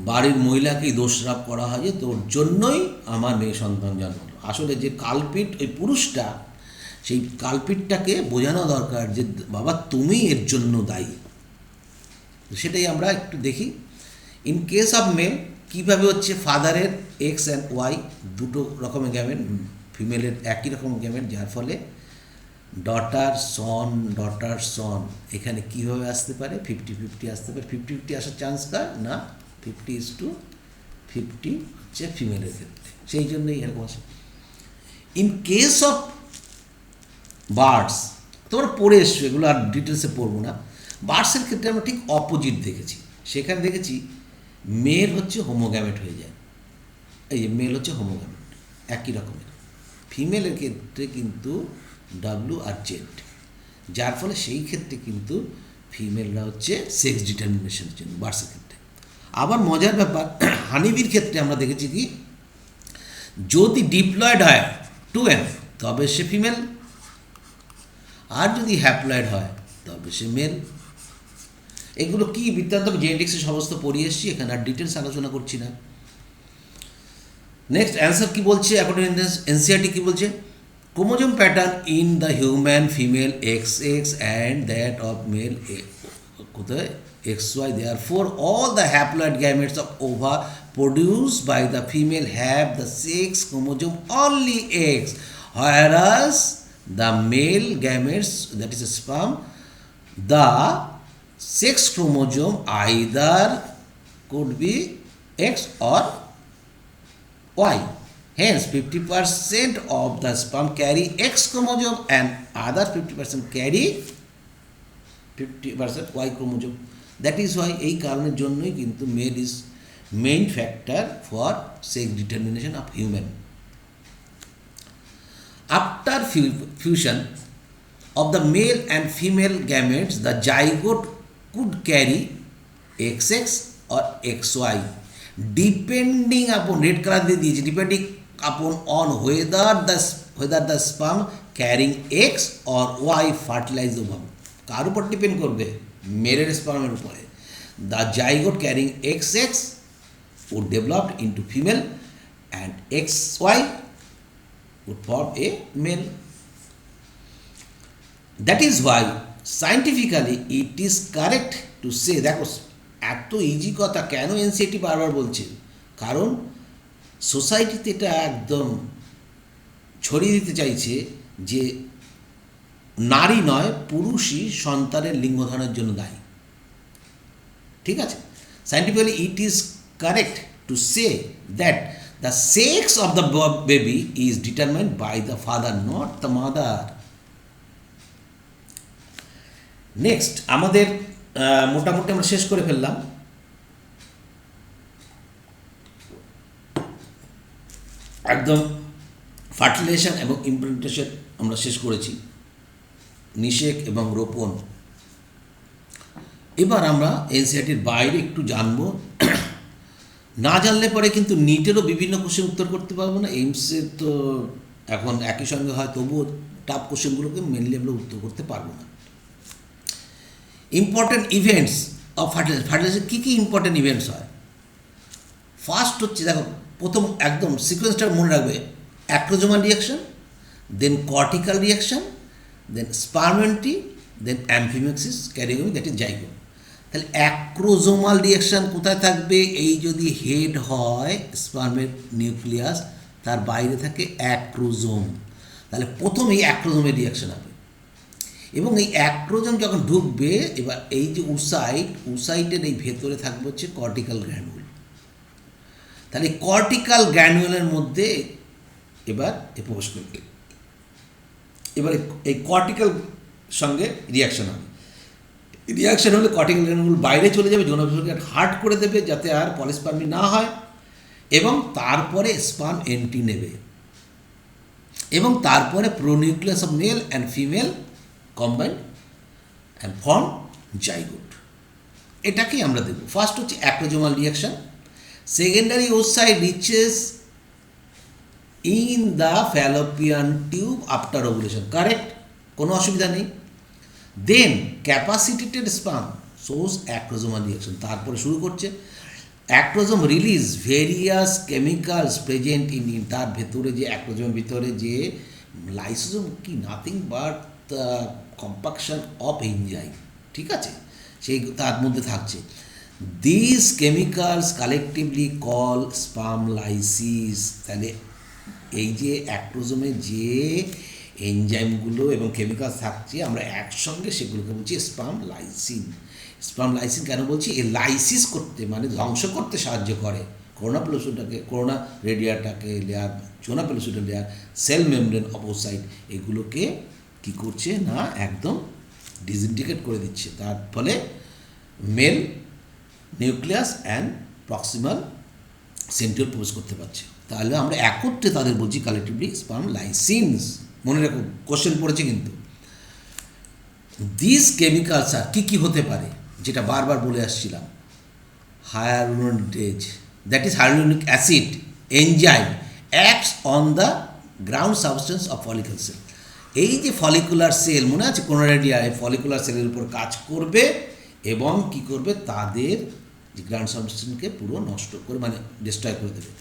বাড়ির মহিলাকেই দোষারোপ করা হয় যে তোর জন্যই আমার মেয়ে সন্তান জন্ম হলো। আসলে যে কালপিট ওই পুরুষটা, সেই কালপিটটাকে বোঝানো দরকার যে বাবা তুমি এর জন্য দায়ী। সেটাই আমরা একটু দেখি। ইন কেস অফ মেল কীভাবে হচ্ছে ফাদারের এক্স অ্যান্ড ওয়াই দুটো রকমের গ্যামেট, ফিমেলের একই রকম গ্যামেট, যার ফলে ডটার সন এখানে কীভাবে আসতে পারে 50-50 আসতে পারে। 50-50 আসার চান্স কার না, 50:50 হচ্ছে ফিমেলের ক্ষেত্রে, সেই জন্যই এরকম আসে। ইন কেস অফ বার্ডস তোমরা পড়ে এসছো, এগুলো আর ডিটেলসে পড়বো না। বার্ডসের ক্ষেত্রে আমরা ঠিক অপোজিট দেখেছি। সেখানে দেখেছি মেল হচ্ছে হোমোগ্যামেট হয়ে যায়, এই যে মেল হচ্ছে হোমোগ্যামেট একই রকমের। ফিমেলের ক্ষেত্রে কিন্তু ডাব্লু আর জেড, যার ফলে সেই ক্ষেত্রে কিন্তু ফিমেলরা হচ্ছে সেক্স ডিটারমিনেশনের জন্য বার্ডসের ক্ষেত্রে। আবার মজার ব্যাপার, হানিবির ক্ষেত্রে আমরা দেখেছি কি যদি ডিপ্লয়েড হয় 2M তবে সে ফিমেল, আর যদি হ্যাপ্লয়েড হয় তবে সে মেল। এগুলো কি বৃত্তান্ত জেনেটিক্সে সমস্ত পড়িয়ে এসেছি, এখানে আর ডিটেলস আলোচনা করছি না। নেক্সট অ্যান্সার কি বলছে, অ্যাকর্ডিং এনসিআরটি কি বলছে, chromosome pattern in the human female XX and that of male কোথায় XY, therefore all the haploid gametes of ova produced by the female have the sex chromosome only X, whereas the male gametes, that is sperm, the sex chromosome either could be X or Y. Hence 50% of the sperm carry X chromosome and other 50% carry 50% Y chromosome. That is why এই কারণের জন্যই কিন্তু male is main factor for sex determination of human. After fusion of the male and female gametes, the zygote could carry XX or XY depending upon, red color দিয়ে দিয়েছি, depending upon on whether the sperm carrying X or Y fertilized ovum। কার উপর ডিপেন্ড করবে? মেলের স্পার্মের উপরে। The zygote carrying XX would develop into female and XY would form a male. That is why scientifically it is correct to say, দেখো এত ইজি কথা কেন এনসিএটি বারবার বলছে, কারণ সোসাইটিতে এটা একদম ছড়িয়ে দিতে চাইছে যে নারী নয় পুরুষই সন্তানের লিঙ্গধারণের জন্য দায়ী। ঠিক আছে, scientifically it is correct to say that the sex of the baby is determined by the father, not the mother. Next আমাদের মোটামুটি আমরা শেষ করে ফেললাম। একদম ফার্টিলাইজেশন এবং ইমপ্লান্টেশন আমরা শেষ করেছি, নিষেক এবং রোপণ। এবার আমরা এনসিআরটির বাইরে একটু জানবো। না জানলে পরে কিন্তু নিটেরও বিভিন্ন কোশ্চেন উত্তর করতে পারবো না, এইমসের তো এখন একই সঙ্গে হয়, তবুও টাফ কোশ্চেনগুলোকে মেনলি আমরা উত্তর করতে পারবো না। ইম্পর্টেন্ট ইভেন্টস অফ ফার্টিলাইজেশন কী কী ইম্পর্টেন্ট ইভেন্টস হয়? ফার্স্ট হচ্ছে, দেখো প্রথম একদম সিকোয়েন্সটা মনে রাখবে, acrosomal reaction, then cortical reaction, then sperm entry, then amphimixis karyogamy, that is zygote. তাহলে অ্যাক্রোজোমাল রিয়াকশান কোথায় থাকবে? এই যদি হেড হয় স্পার্মের নিউক্লিয়াস, তার বাইরে থাকে অ্যাক্রোজোম, তাহলে প্রথম এই অ্যাক্রোজোমের রিয়াকশান হবে। এবং এই অ্যাক্রোজোম যখন ঢুকবে, এবার এই যে উসাইটের এই ভেতরে থাকবে হচ্ছে কর্টিক্যাল গ্র্যানুল। তাহলে কর্টিক্যাল গ্র্যানুলের মধ্যে এবার প্রবেশ করবে। এবার এই কর্টিক্যাল সঙ্গে রিয়াকশান হবে, রিয়াকশান হলে কর্টিক্যাল গ্র্যানুল বাইরে চলে যাবে, যৌন ভিসরকে হার্ট করে দেবে যাতে আর পলিস্পার্মি না হয়, এবং তারপরে স্পার্ম এন্ট্রি নেবে এবং তারপরে pronucleus of male and female combined and form zygote. এটাকেই আমরা দেখব। ফার্স্ট হচ্ছে acrosomal reaction. Secondary oocyte reaches in the fallopian tube after ovulation, correct, কোনো অসুবিধা নেই। Then capacitated sperm shows acrosomal reaction, তারপরে শুরু করছে acrosome release various chemicals present in, তার ভেতরে যে অ্যাক্রোজোমের ভিতরে যে লাইসোজোম কি nothing but compaction of enzyme, ঠিক আছে, সেই তার মধ্যে থাকছে। This chemicals collectively call sperm lysis. তাহলে এই যে অ্যাক্রোজোমে যে এনজাইমগুলো এবং কেমিক্যালস থাকছে আমরা একসঙ্গে সেগুলোকে বলছি স্পার্ম লাইসিন। স্পার্ম লাইসিন কেন বলছি? এই লাইসিস করতে মানে ধ্বংস করতে সাহায্য করে করোনা পেলোসিটাকে, করোনা রেডিয়াটাকে লেয়ার, জোনা পেলোসিটা লেয়ার, সেল মেমব্রেন অপোসাইট, এগুলোকে কী করছে না একদম ডিসইন্টিগ্রেট করে দিচ্ছে। তার ফলে male nucleus and proximal centriole প্রবেশ করতে পারছে। তাহলে আমরা একত্রে তাদের বলছি কালেকটিভলি স্পার্ম লাইসিনস। মনে রাখো, কোশ্চেন পড়েছে কিন্তু। দিস কেমিক্যালস আর কী কী হতে পারে, যেটা বারবার বলে আসছিলাম, hyaluronidase, that is hyaluronic acid enzyme acts on the ground substance of follicular cell. এই যে ফলিকুলার সেল মনে আছে কোনোরেডিয়া, এই ফলিকুলার সেলের উপর কাজ করবে এবং কি করবে, তাদের যে গ্রাউন্ড সাবস্টেন্সকে পুরো নষ্ট করে মানে ডিস্ট্রয় করে দেবে।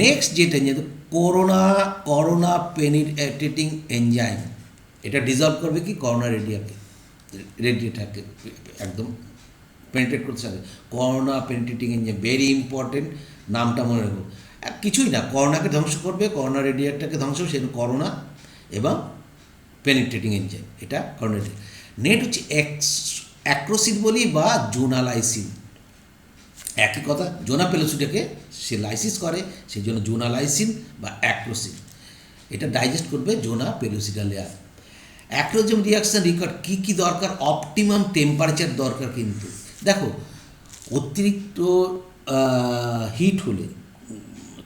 নেক্সট যেটা যেহেতু করোনা পেনিট্রেটিং এনজাইম, এটা ডিজলভ করবে কি করোনা রেডিয়াটাকে একদম পেনিট্রেট করতে চাবে। Corona penetrating enzyme very important, নামটা মনে রাখবো। কিছুই না, করোনাকে ধ্বংস করবে, করোনা রেডিয়াটাকে ধ্বংস করবে, সেটা করোনা এবং পেনিট্রেটিং এনজাইম, এটা করোনা। নেট হচ্ছে অ্যাক্রোসিন বলি বা জোনালাইসিন, একই কথা। জোনা পেলোসিটাকে সে লাইসিস করে, সেই জন্য জোনালাইসিন বা অ্যাক্রোসিন, এটা ডাইজেস্ট করবে জোনা পেলোসিটা লেয়ার। অ্যাক্রোজোম রিয়াকশান রিকর্ড কী কী দরকার, অপটিমাম টেম্পারেচার দরকার। কিন্তু দেখো অতিরিক্ত হিট হলে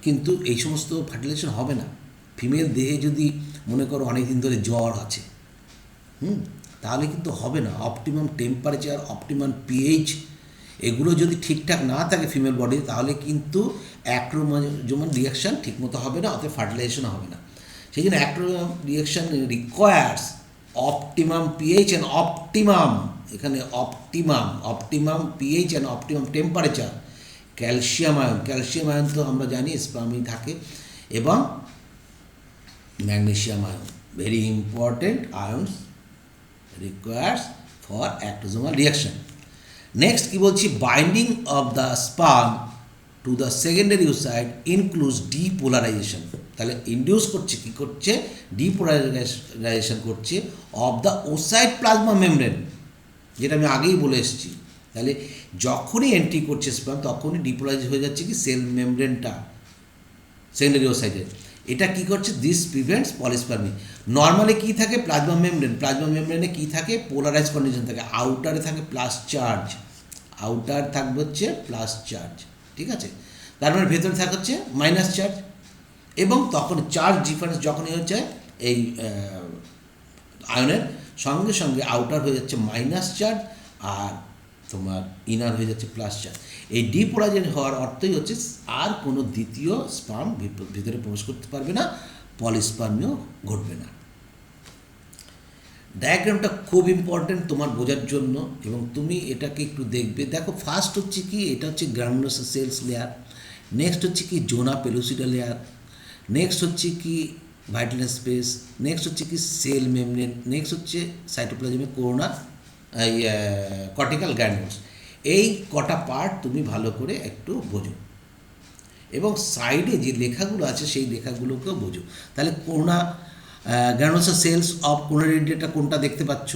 কিন্তু এই সমস্ত ফার্টিলাইজেশন হবে না। ফিমেল দেহে যদি মনে করো অনেক দিন ধরে জ্বর আছে, তাহলে কিন্তু হবে না। অপটিমাম টেম্পারেচার, অপটিমাম পিএইচ এগুলো যদি ঠিকঠাক না থাকে ফিমেল বডি, তাহলে কিন্তু অ্যাক্রোজোমাল রিয়াকশান ঠিকমতো হবে না, অর্থাৎ ফার্টিলাইজেশন হবে না। সেই জন্য acrosomal reaction requires optimum pH and optimum, এখানে optimum pH and optimum temperature. Calcium ion তো আমরা জানি স্পার্মেই থাকে, এবং magnesium ion, very important ions requires for acrosomal reaction. Next কি বলছি, binding of the sperm to the secondary oocyte includes depolarization. তাহলে ইন্ডিউস করছে, কী করছে, ডিপোলারাইজেশন করছে of the oocyte plasma membrane, যেটা আমি আগেই বলে এসেছি। তাহলে যখনই এন্ট্রি করছে স্পার্ম তখনই ডিপোলারাইজ হয়ে যাচ্ছে কি সেল মেমব্রেনটা সেকেন্ডারি ওসাইটে। এটা কী করছে, দিস প্রিভেন্টস পলিস্পার্মি। নর্মালি কী থাকে, প্লাজমা মেমব্রেনে কী থাকে, পোলারাইজ কন্ডিশন থাকে। আউটারে থাকে প্লাস চার্জ, আউটার থাকবে হচ্ছে প্লাস চার্জ, ঠিক আছে। তার মানে ভেতরে থাকে হচ্ছে মাইনাস চার্জ, এবং তখন চার্জ ডিফারেন্স যখনই হচ্ছে এই আয়নের সঙ্গে সঙ্গে আউটার হয়ে যাচ্ছে মাইনাস চার্জ আর তোমার ইনার হয়ে যাচ্ছে প্লাস চার্জ। এই ডিপোলারাইজেশন হওয়ার অর্থই হচ্ছে আর কোনো দ্বিতীয় স্পার্ম ভিতরে প্রবেশ করতে পারবে না, পলিস্পার্মিও ঘটবে না। ডায়াগ্রামটা খুব ইম্পর্টেন্ট তোমার বোঝার জন্য, এবং তুমি এটাকে একটু দেখবে। দেখো ফার্স্ট হচ্ছে কি, এটা হচ্ছে গ্রানুলোসার সেলস লেয়ার, নেক্সট হচ্ছে কি জোনা পেলোসিডা লেয়ার, নেক্সট হচ্ছে কি ভাইটাল স্পেস, নেক্সট হচ্ছে কি সেল মেমব্রেন, নেক্সট হচ্ছে সাইটোপ্লাজমে করোনা কর্টিক্যাল গ্র্যানুলস। এই কটা পার্ট তুমি ভালো করে একটু বোঝো, এবং সাইডে যে লেখাগুলো আছে সেই লেখাগুলোকেও বোঝো। তাহলে করোনা গ্র্যানুলোসার সেলস অফ করোনা রেডিয়াটা কোনটা দেখতে পাচ্ছ,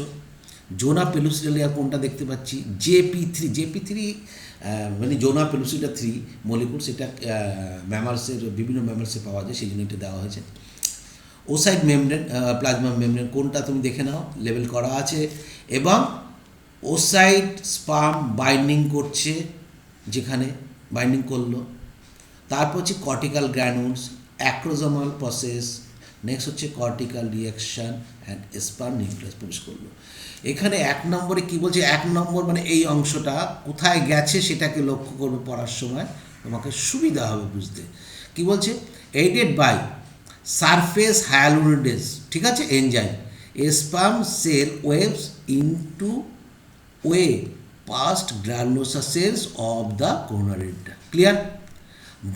জোনা পেলোসিডা লেয়ার কোনটা দেখতে পাচ্ছি, জেপি3 মানে জোনা পেলোসিডা 3 মলিকুল, সেটা ম্যামালসের বিভিন্ন ম্যামালসে পাওয়া যায়, সেই জন্য এটা দেওয়া হয়েছে। ওসাইট মেমব্রেন, প্লাজমা মেমব্রেন কোনটা তুমি দেখে নাও, লেবেল করা আছে। এবং ওসাইট স্পার্ম বাইন্ডিং করছে, যেখানে বাইন্ডিং করলো, তারপর হচ্ছে কর্টিক্যাল গ্র্যানুলস, অ্যাক্রোজোমাল প্রসেস, নেক্সট হচ্ছে cortical reaction and sperm nucleus প্রবেশ করলো। এখানে 1 নম্বরে কি বলছে, 1 নম্বর মানে এই অংশটা কোথায় গেছে সেটাকে লক্ষ্য করবে পড়ার সময়, তোমাকে সুবিধা হবে বুঝতে। কি বলছে, এইডেড বাই সারফেস হায়ালুরোডেজ, ঠিক আছে, enzyme, sperm cell weaves into way past granulosa cells of the corona radiata. Clear?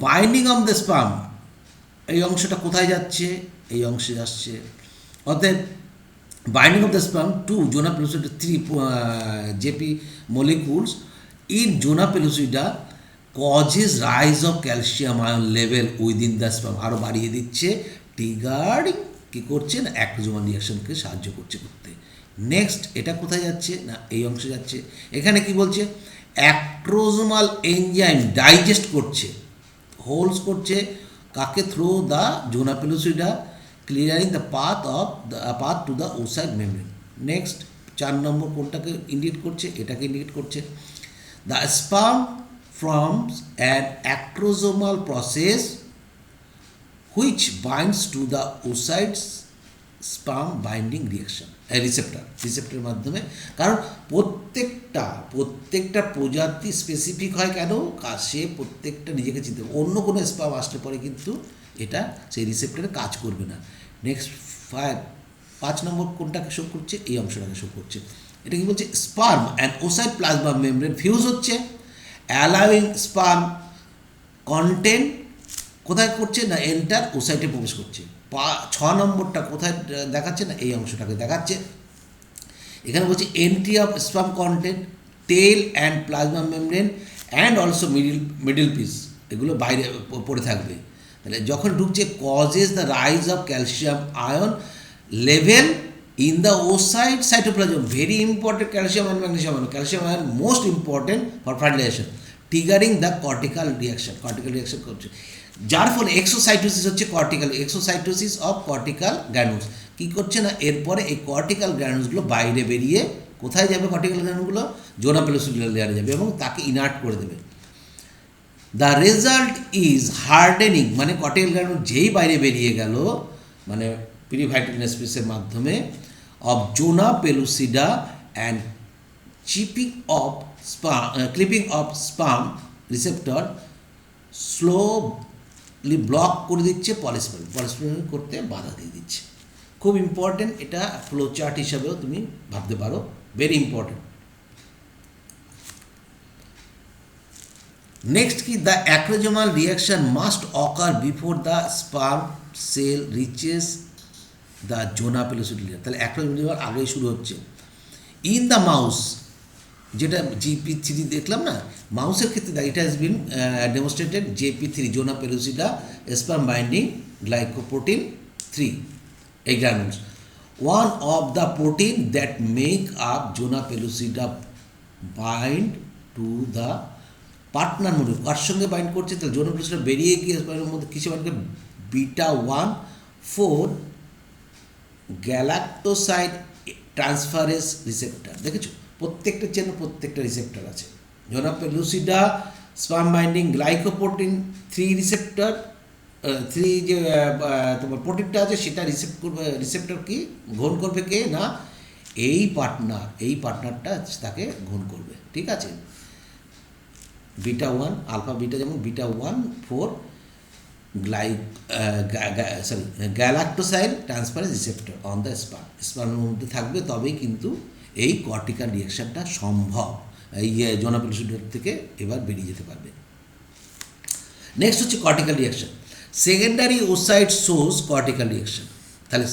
Binding of the sperm, এই অংশটা কোথায় যাচ্ছে, এই অংশে যাচ্ছে। অতএব binding of the sperm to zona pellucida 3 ZP molecules in zona pellucida causes rise of calcium ion level within the sperm, আরও বাড়িয়ে দিচ্ছে, ট্রিগারিং কী করছে না, অ্যাক্রোজোমাল রিয়াকশনকে সাহায্য করছে করতে। নেক্সট এটা কোথায় যাচ্ছে না, এই অংশে যাচ্ছে। এখানে কি বলছে, অ্যাক্রোজোমাল এনজাইম ডাইজেস্ট করছে, হোল্ডস করছে কাকে, through the zona pellucida, clearing the path to the oocyte membrane. Next 4 নম্বর কোনটাকে ইন্ডিকেট করছে, এটাকে ইন্ডিকেট করছে, the sperm forms an acrosomal process which binds to the oocytes sperm binding রিসেপ্টরের মাধ্যমে। কারণ প্রত্যেকটা প্রজাতি স্পেসিফিক হয় কেন, সে প্রত্যেকটা নিজেকে চিনতে, অন্য কোনো স্পার্ম আসলে পরে কিন্তু এটা সেই রিসেপ্টরে কাজ করবে না। নেক্সট 5 নম্বর কোনটাকে শো করছে, এই অংশটাকে শো করছে। এটা কি বলছে, sperm and oocyte plasma membrane fuse হচ্ছে, অ্যালাউইং স্পার্ম কন্টেন্ট কোথায় করছে না, এন্টার ওসাইটে প্রবেশ করছে। 6 নম্বরটা কোথায় দেখাচ্ছে না, এই অংশটাকে দেখাচ্ছে। এখানে বলছে entry of sperm content, tail and plasma membrane and also middle piece, এগুলো বাইরে পড়ে থাকবে। তাহলে যখন ঢুকছে, causes the rise of calcium ion level in the oocyte cytoplasm, very important, calcium and magnesium ion, calcium ion most important for fertilization, triggering the cortical reaction করছে, যার ফলে এক্সোসাইটোসিস হচ্ছে এক্সোসাইটোসিস অফ কর্টিক্যাল গ্র্যানুলস। কী করছে না, এরপরে এই কর্টিক্যাল গ্র্যানুলসগুলো বাইরে বেরিয়ে কোথায় যাবে, কর্টিক্যাল গ্র্যানুলগুলো জোনা পেলুসিডাল লেয়ারে যাবে এবং তাকে ইনার্ট করে দেবে। দ্য রেজাল্ট ইজ হার্ডেনিং, মানে কর্টিক্যাল গ্র্যানুল যেই বাইরে বেরিয়ে গেল, মানে পিরিভাইটাল স্পেসের মাধ্যমে, of zona pellucida and clipping of sperm receptor slowly block করে দিচ্ছে, পলিস্পার্ম করতে বাধা দিয়ে দিচ্ছে। খুব ইম্পর্টেন্ট, এটা ফ্লো চার্ট হিসাবেও তুমি ভাবতে পারো, ভেরি ইম্পর্টেন্ট। নেক্সট কি, the acrosomal reaction must occur before the sperm cell reaches the zona pellucida layer. তাহলে অ্যাক্রোজোমাল আগেই শুরু হচ্ছে। ইন দ্য মাউস, যেটা GP3 দেখলাম না, মাউসের ক্ষেত্রে it has been demonstrated JP3 zona pellucida sperm binding glycoprotein 3 এই granules, one of the protein that make up zona pellucida bind to the partner module. কার সঙ্গে বাইন্ড করছে, তাহলে জোনা পেলুসিডা বেরিয়ে গিয়ে স্পার্মের মধ্যে কিসে বাইন্ড করে, β1/4 গ্যালাক্টোসাইড ট্রান্সফারেস রিসেপ্টর। দেখেছো, প্রত্যেকটা চেনে প্রত্যেকটা রিসেপ্টর আছে। জোনা pellucida sperm binding glycoprotein 3 receptor, 3 যে তোমার প্রোটিনটা আছে সেটা রিসেপ্টর কি গ্রহণ করবে কে না, এই পার্টনারটা তাকে গ্রহণ করবে, ঠিক আছে। β1 আলফা বিটা, যেমন β1/4 গ্যালাক্টোসাইড ট্রান্সফারেন্স রিসেপ্টর অন দ্য স্পার্মের মধ্যে থাকবে, তবেই কিন্তু এই কর্টিক্যাল রিয়াকশানটা সম্ভব, এই জোনা পেলুসিডা থেকে এবার বেরিয়ে যেতে পারবে। নেক্সট হচ্ছে cortical reaction, secondary oocyte shows cortical reaction. তাহলে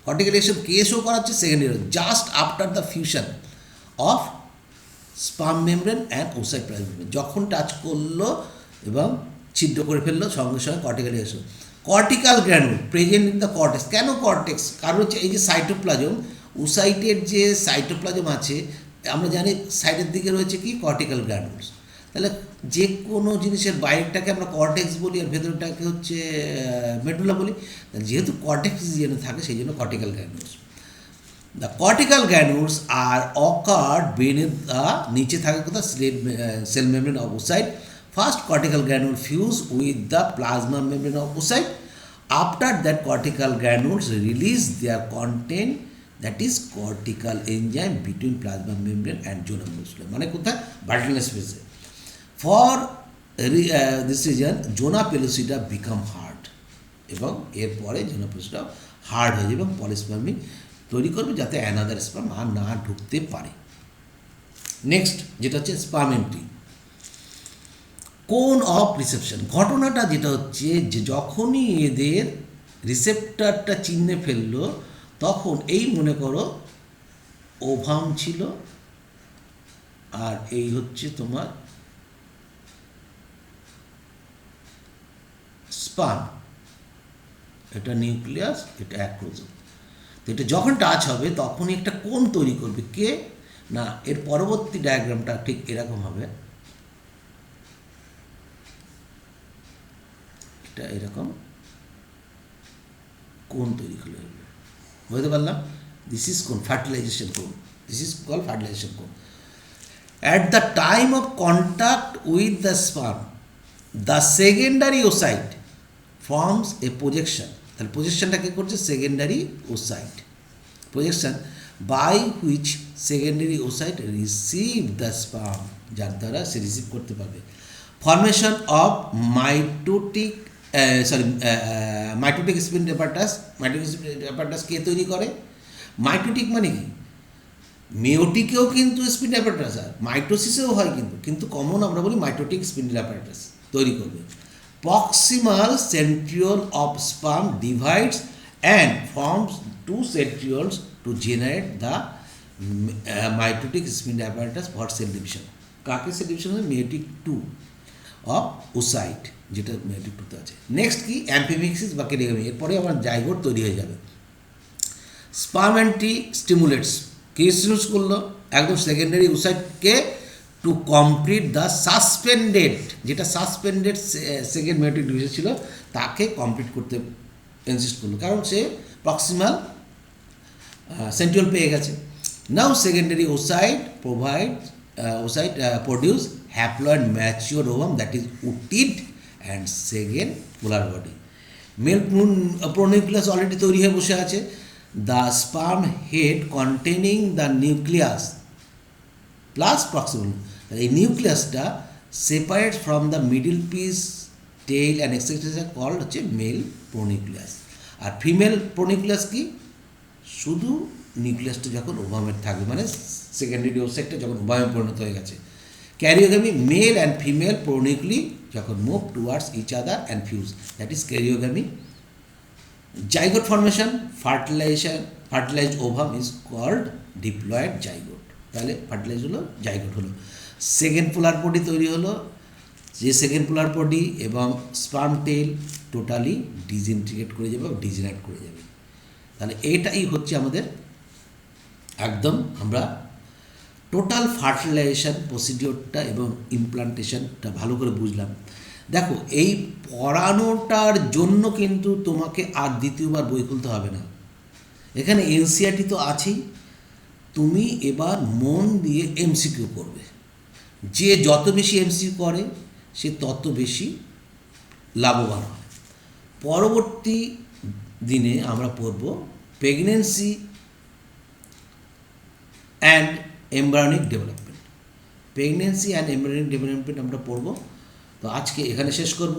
কর্টিক্যাল রিয়াকশান কে শো করাচ্ছে, secondary, just after the fusion of sperm membrane and oocyte plasma membrane, যখন টাচ করলো এবং ছিদ্র করে ফেললো, সঙ্গে সঙ্গে cortical reaction. Cortical granule present in the cortex, কেন কর্টেক্স, কারণ হচ্ছে এই যে সাইটোপ্লাজম, ওসাইটের যে সাইটোপ্লাজম আছে, আমরা জানি সাইডের দিকে রয়েছে কি কর্টিক্যাল গ্র্যানুলস। তাহলে যে কোনো জিনিসের বাইরেটাকে আমরা কর্টেক্স বলি আর ভেতরটাকে হচ্ছে মেডুলা বলি, যেহেতু কর্টেক্স রিজিয়নে থাকে সেই জন্য cortical granules. The cortical granules are occurred beneath the, নিচে থাকে কোথাও cell membrane of oocyte First cortical granule fuse with the plasma membrane of oocyte. After that, cortical granules release their content, that is cortical enzyme, between plasma membrane and zona pellucida. মানে কোথায়? Vital space. For this region, zona pellucida become hard, এবং এরপরে zona pellucida হার্ড হয়ে যাবে এবং পলিস্পার্মি তৈরি করবে যাতে অ্যানাদার স্পার্ম আর না ঢুকতে পারে। নেক্সট যেটা হচ্ছে স্পার্ম এন্ট্রি, কোন অফ রিসেপশন। ঘটনাটা যেটা হচ্ছে যে যখনই এদের রিসেপ্টারটা চিহ্নে ফেললো তখন এই মনে করো ওভাম ছিল আর এই হচ্ছে তোমার স্পার্ম, এটা নিউক্লিয়াস, এটা অ্যাক্রোজোম। তো এটা যখন টাচ হবে তখনই একটা কোণ তৈরি করবে কে না, এর পরবর্তী ডায়াগ্রামটা ঠিক এরকম হবে, এটা এরকম কোণ তৈরি করে বুঝতে পারলাম। This is cone, fertilization cone, this is call fertilization cone. At the time of contact with the sperm, the secondary oocyte forms a projection. তাহলে প্রজেকশনটা কী করছে? Secondary oocyte projection, by which secondary oocyte receive the sperm, যার দ্বারা সে রিসিভ করতে পারবে। Formation of mitotic mitotic spin apparatus. Mitotic spin apparatus কে তৈরি করে? মাইটোটিক মানে কি? মেয়োটিকেও কিন্তু স্পিন অ্যাপারাটাস হয়, মাইটোসিসেও হয়, কিন্তু কমন আমরা বলি মাইটোটিক স্পিন অ্যাপারাটাস তৈরি করবে। Proximal centriole of sperm divides and forms two centrioles to generate the mitotic spin apparatus for cell division. কাকে সেল ডিভিশন হয়? মেয়োটিক 2 অফ ওসাইট, যেটা মেয়োটিক 2তে আছে। নেক্সট কি? অ্যাম্ফিমিক্সিস বা কেরিওগামি। এরপরে আমার জাইগোট তৈরি হয়ে যাবে। স্পার্ম অ্যান্টি স্টিমুলেটস কি স্টিমুলেটস করলো? একদম সেকেন্ডারি ওসাইটকে টু কমপ্লিট দ্য সাসপেন্ডেড, যেটা সাসপেন্ডেড সেকেন্ড মেয়োটিক ডিভিশন ছিল তাকে কমপ্লিট করতে ইনসিস্ট করলো, কারণ সে প্রক্সিমাল সেন্ট্রিওল পেয়ে গেছে। Now secondary oocyte produce haploid mature ovum, that is ootid and second polar body. Male pronucleus already তৈরি হয়ে বসে আছে। The sperm head containing the nucleus plus proximal, এই নিউক্লিয়াসটা separate from the middle piece, tail and etcetera called হচ্ছে মেল প্রোনিউক্লিয়াস। আর ফিমেল প্রোনিউক্লিয়াস কি? শুধু নিউক্লিয়াসটা যখন ওভামের থাকবে, মানে সেকেন্ডারি ওসাইটটা যখন ওভামে পরিণত হয়ে গেছে। Karyogamy, male and female pronuclei যখন move towards each other and fuse, that is karyogamy. Zygote formation, fertilized ovum is called diploid zygote. তাহলে ফার্টিলাইজ হলো, জাইগোট হলো। সেকেন্ড পোলার বডি তৈরি হলো, যে সেকেন্ড পোলার বডি এবং স্পার্ম টেল টোটালি ডিজইন্টিগ্রেট করে যাবে, ডিজেনারেট করে যাবে। তাহলে এটাই হচ্ছে আমাদের একদম আমরা টোটাল ফার্টিলাইজেশন প্রসিডিওরটা এবং ইমপ্লান্টেশনটা ভালো করে বুঝলাম। দেখো, এই পড়ানোটার জন্য কিন্তু তোমাকে আর দ্বিতীয়বার বই খুলতে হবে না, এখানে এনসিআরটি তো আছেই। তুমি এবার মন দিয়ে এমসিকিউ করবে, যে যত বেশি এমসিকিউ করে সে তত বেশি লাভবান হয়। পরবর্তী দিনে আমরা পড়ব pregnancy and embryonic development. Pregnancy and embryonic development আমরা পড়ব। তো আজকে এখানে শেষ করব।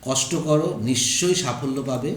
কষ্ট করো, নিশ্চয়ই সাফল্য পাবে।